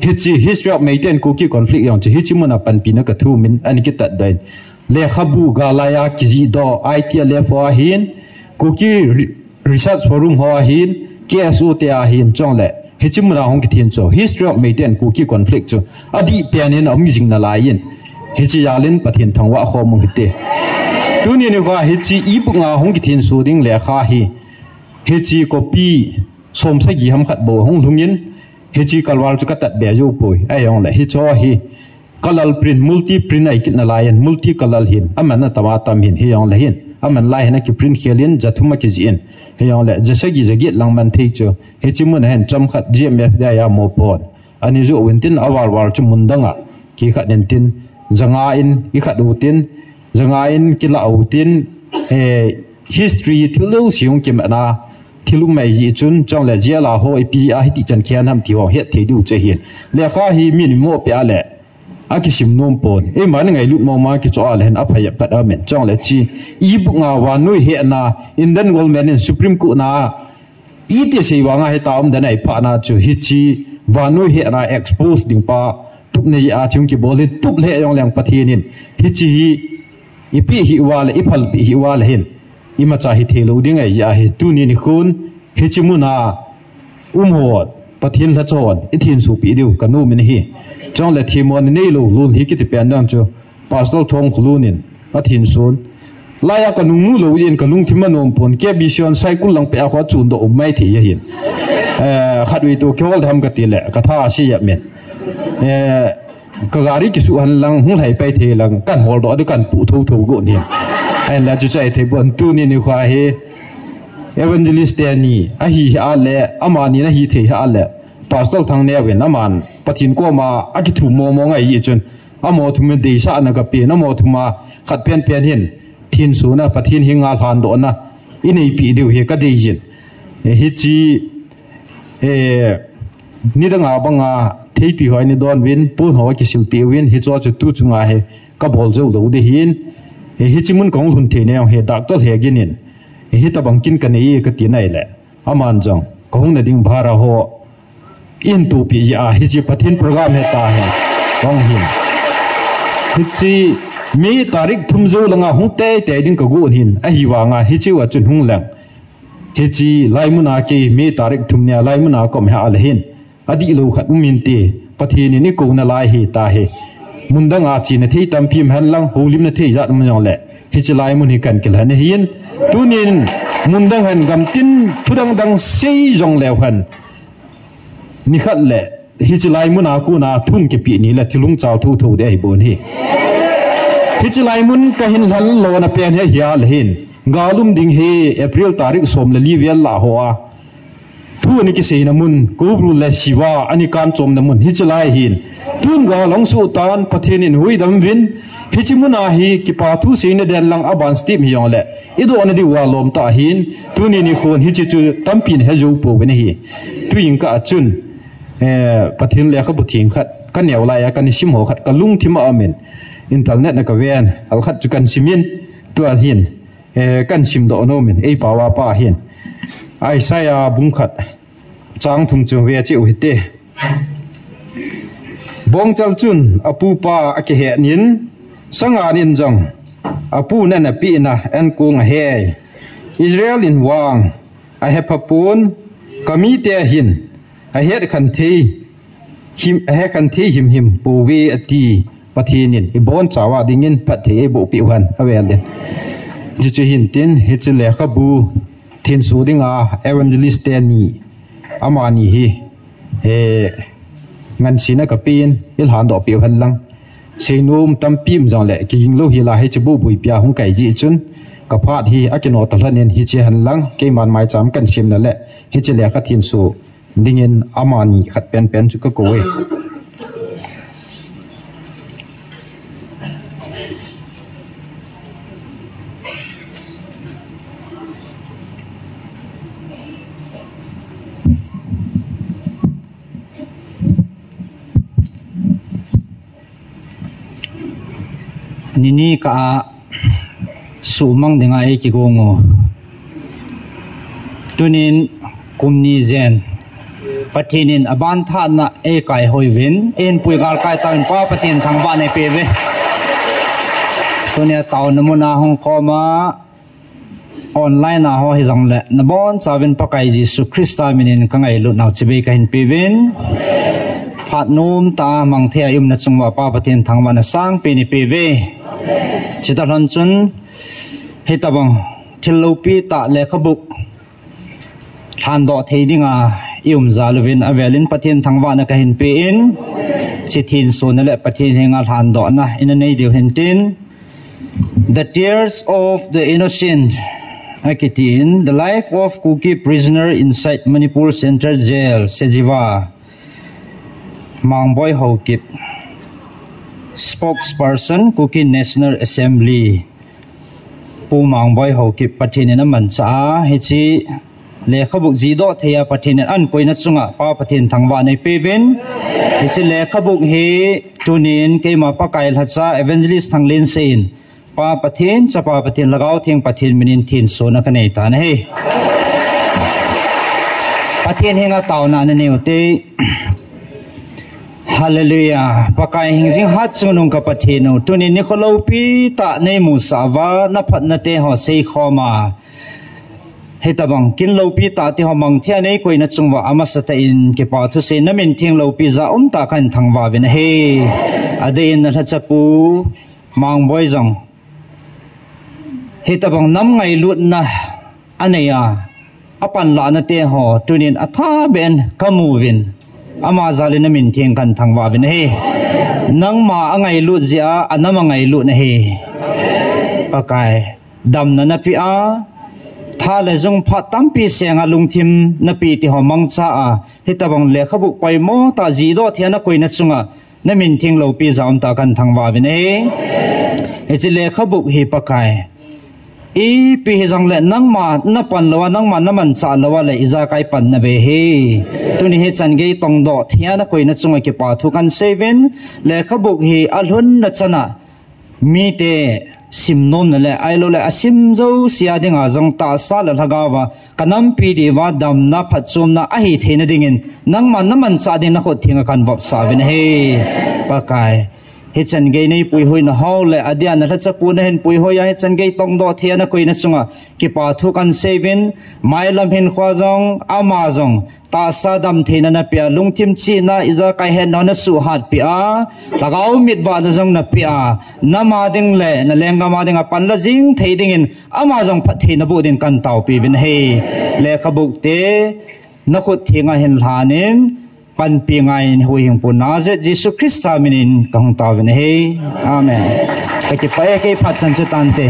hi chi history of maintain cookie conflict yong chi hi chi mona pan pi na ka thu min ani ki ta dain le khabu ga la ya ki ji do it le fo hin cookie research forum ho hin KSO te a hin chong le hi chi mona hong ki thin cho history of maintain cookie conflict cho adi pianin amazing na la yin hi chi yalin pathin thangwa kho mong hite tu ni ni wa hi chi ebook nga hong ki thin su ding le kha hi chi copy som sa gi ham khat bo hong lungin hi chi kalwal chu ka tat be jo poi ai yong le hi cho hi kalal print multi print ai kit na la yin multi kalal hin amana tawa tam hin hi yong le hin aman lai na ki print khelin jathuma ki jin he yong le jasagi jagi langman thei chu he chimun hen cham khat gmf da ya mo pon ani zo wintin awal war chu mundanga ki khat nen tin zanga in i khat u tin zangain kilau tin history thilu siung kim na thilu mai ji chun chong le jela ho ipi a hiti chan khian ham thiwa het theidu che hian le kha hi min mo pe ale akisim nom pon e man ngai lut mo ma ki cho al hen aphaya pat amen chong le chi i bu nga wa noi he na indian government in supreme court na i te sei wa nga he taum dan ai pha na chu hi chi wa noi he na expose ding pa tup nei a chung ki bol tup le yong lang pathianin hi chi ipi hi wal ipal pi hi wal hin ima cha hi thelo ding ai ya hi tu ni khun hi chi mu na hot pathin la chon I thin su pi diu kanu min hi chong le thimon nei lo lun hi ki ti pen dang chu pastor thong khulunin a thin sun laya kanu mu lo yin kanung thimanom pon ke vision cycle lang pe a kho chun do mai thi ya hin khatwi to kyol dham ka ti le ka tha si ya men ka gari ki su han lang hung lai pai the lang kan hol do kan pu tho tho go ni ai la chu chai the bon tu ni ni khwa he evangelist ni a hi a le amani na hi the a le pastor thang ne wen aman pathin ko ma aki thu mo mo ngai yi chun amo thu me de sa na ka pe na mo thu ma khat pen pen hin thin su na pathin hi nga han do na inei pi de he ka de yin hi chi ni da nga ba nga thei pi hoi ni don win pu ho ki sil pi win hi cho chu tu chu nga he ka bol zo lo de hin hi chi mun kong hun the ne he doctor he ginin hi ta bang kin ka nei ka ti nai le aman jong kong na ding bhara ho in tu pi ya hi chi pathin program he ta he kong hin hi chi mi tarik thum zo langa hung te ding ka gu hin a hi wa nga hi chi wa chun hung lang hi chi lai muna ke mi tarik thum nya lai muna kom ha al hin adi lo khat min te pathin ni ko na lai hi ta he mundang a chi na thei tam phim han lang holim na thei zat mo le hi chi lai mun hi kan kil han hin tunin mundang han gam tin thudang dang sei jong lew han ni khat le hi chi lai mun a ku na thum ke pi ni la thilung chaw thu thu de ai bon hi hi chi lai mun ka hin hal lo na pen he hial hin galum ding he april tarik som le livel la ho a thu ni ki sei na mun ko bru le siwa ani kan chom na mun hi chi lai hin tun ga long su tan pathin in hui dam win hi chi mun a hi ki pa thu sei na den lang aban step hi yong le ido na di wa lom ta hin tu ni ni khon hi chi chu tampin he jo po ne hi tu ing ka chun pathin le kha bu thing khat kan neu lai kan ni sim ho khat ka lung thima amen internet na ka ven al khat chu kan simin tu al hin kan sim do no men ei pa wa pa hin ai sai a bung khat chang thum chu ve chi u hite bong chal chun apu pa ake he nin sanga nin jong apu na na pi na en kung he Israel in wang a he papun kami te hin a he khan thei him a he khan thei him pu ve ati pathinin I bon chawa dingin phat the bo pi wan avel den ji chu hin tin he che le kha bu thin su dinga evangelist te ni amani hi ngan sina ka pin il han do pi han lang seinum tam pim jang le ki ging lo hi la he che bu bui pia hung kai ji chun ka phat hi akino talhanin hi che han lang ke man mai cham kan sim na le hi che le ka thin su dingin amani khat pen pen chu ka ko we nini ka sumang denga e ki gongo tunin kumni zen patinin aban tha na e kai hoivin en puigal kai taun pa patin thangba ne peve tunia taun namuna hong koma online na ho hi jang le na bon chawin pakai jisu krista minin kangai lu naw chibe ka hin pevin phat num ta mang thea im na chungwa pa patin thangba na sang pe ni peve chita hon chun hetabang thilopi ta le khabuk than do theidinga ium zaluvin avelin pathin thangwa na ka hin pe in chithin so na le pathin henga than do na in nei deu hintin the tears of the innocent akitin the life of Kuki prisoner inside Manipur Central Jail Sejiwa Mangboy Hokit spokesperson Kuki National Assembly Pumang boy ho ki pathin na man cha hi chi le khabuk ji do thaya pathin an koina chunga pa pathin thangwa nei pevin hi chi le khabuk hi tunin ke ma pa kail hacha evangelist thanglin sein pa pathin cha pa pathin lagaw thing pathin minin thin so na kanei ta na he pathin henga tauna na neute Hallelujah pakai hingjing hat chunung ka pathinu tuni ni kholopi ta nei musawa na phat na te ho sei khoma hetabang kin lopi ta ti ho mang thia nei koina chungwa ama sata in ke pa thu se na min thing lopi za ta kan thangwa wen he adein na thachapu mang boy jong hetabang nam ngai lut na aneya apan la na te ho tunin atha ben kamuwin ama zalina min thing kan thangwa wen he nang ma angai lu zia anama ngai lu na he pakai dam na pi a tha le jong pha tampi senga lungthim na pi ti homang cha a hitabang le khabu pai mo ta ji do thiana koina chunga na min thing lo pi zaum ta kan thangwa wen he e le khabu hi pakai e pi jong le nang ma na pan lawa nang ma na man cha lawa le iza kai pan na be he tuni he chan ge tong do thiana koina chunga ki pa thu kan seven le khabuk hi alhun na chana mi te simnom na le ailo le asim zo sia dinga jong ta sa la lagawa kanam pi di wa dam na phachum na a hi theina dingin nang man na man cha din na kho thinga kan bop sa ven he pakai he chan ge nei pui hoi na haw le adia na thacha pu na hen pui hoi ya he chan ge tong do thiana koina chunga ki pa thu kan seven mailam hin khwa jong ama jong ta sa dam theina na pia lungthim chi na iza kai hen na su hat pia lagaw mit ba na jong na pia na ma ding le na lenga ma ding a pan la jing thei ding in ama jong phat theina bu din kan taw pi vin he le khabuk te na khut thinga hen hanin pan pi ngai hui hing pun na je Jesus Christ minin kang taw vin he amen ka ki pa ke phat chan chu tan te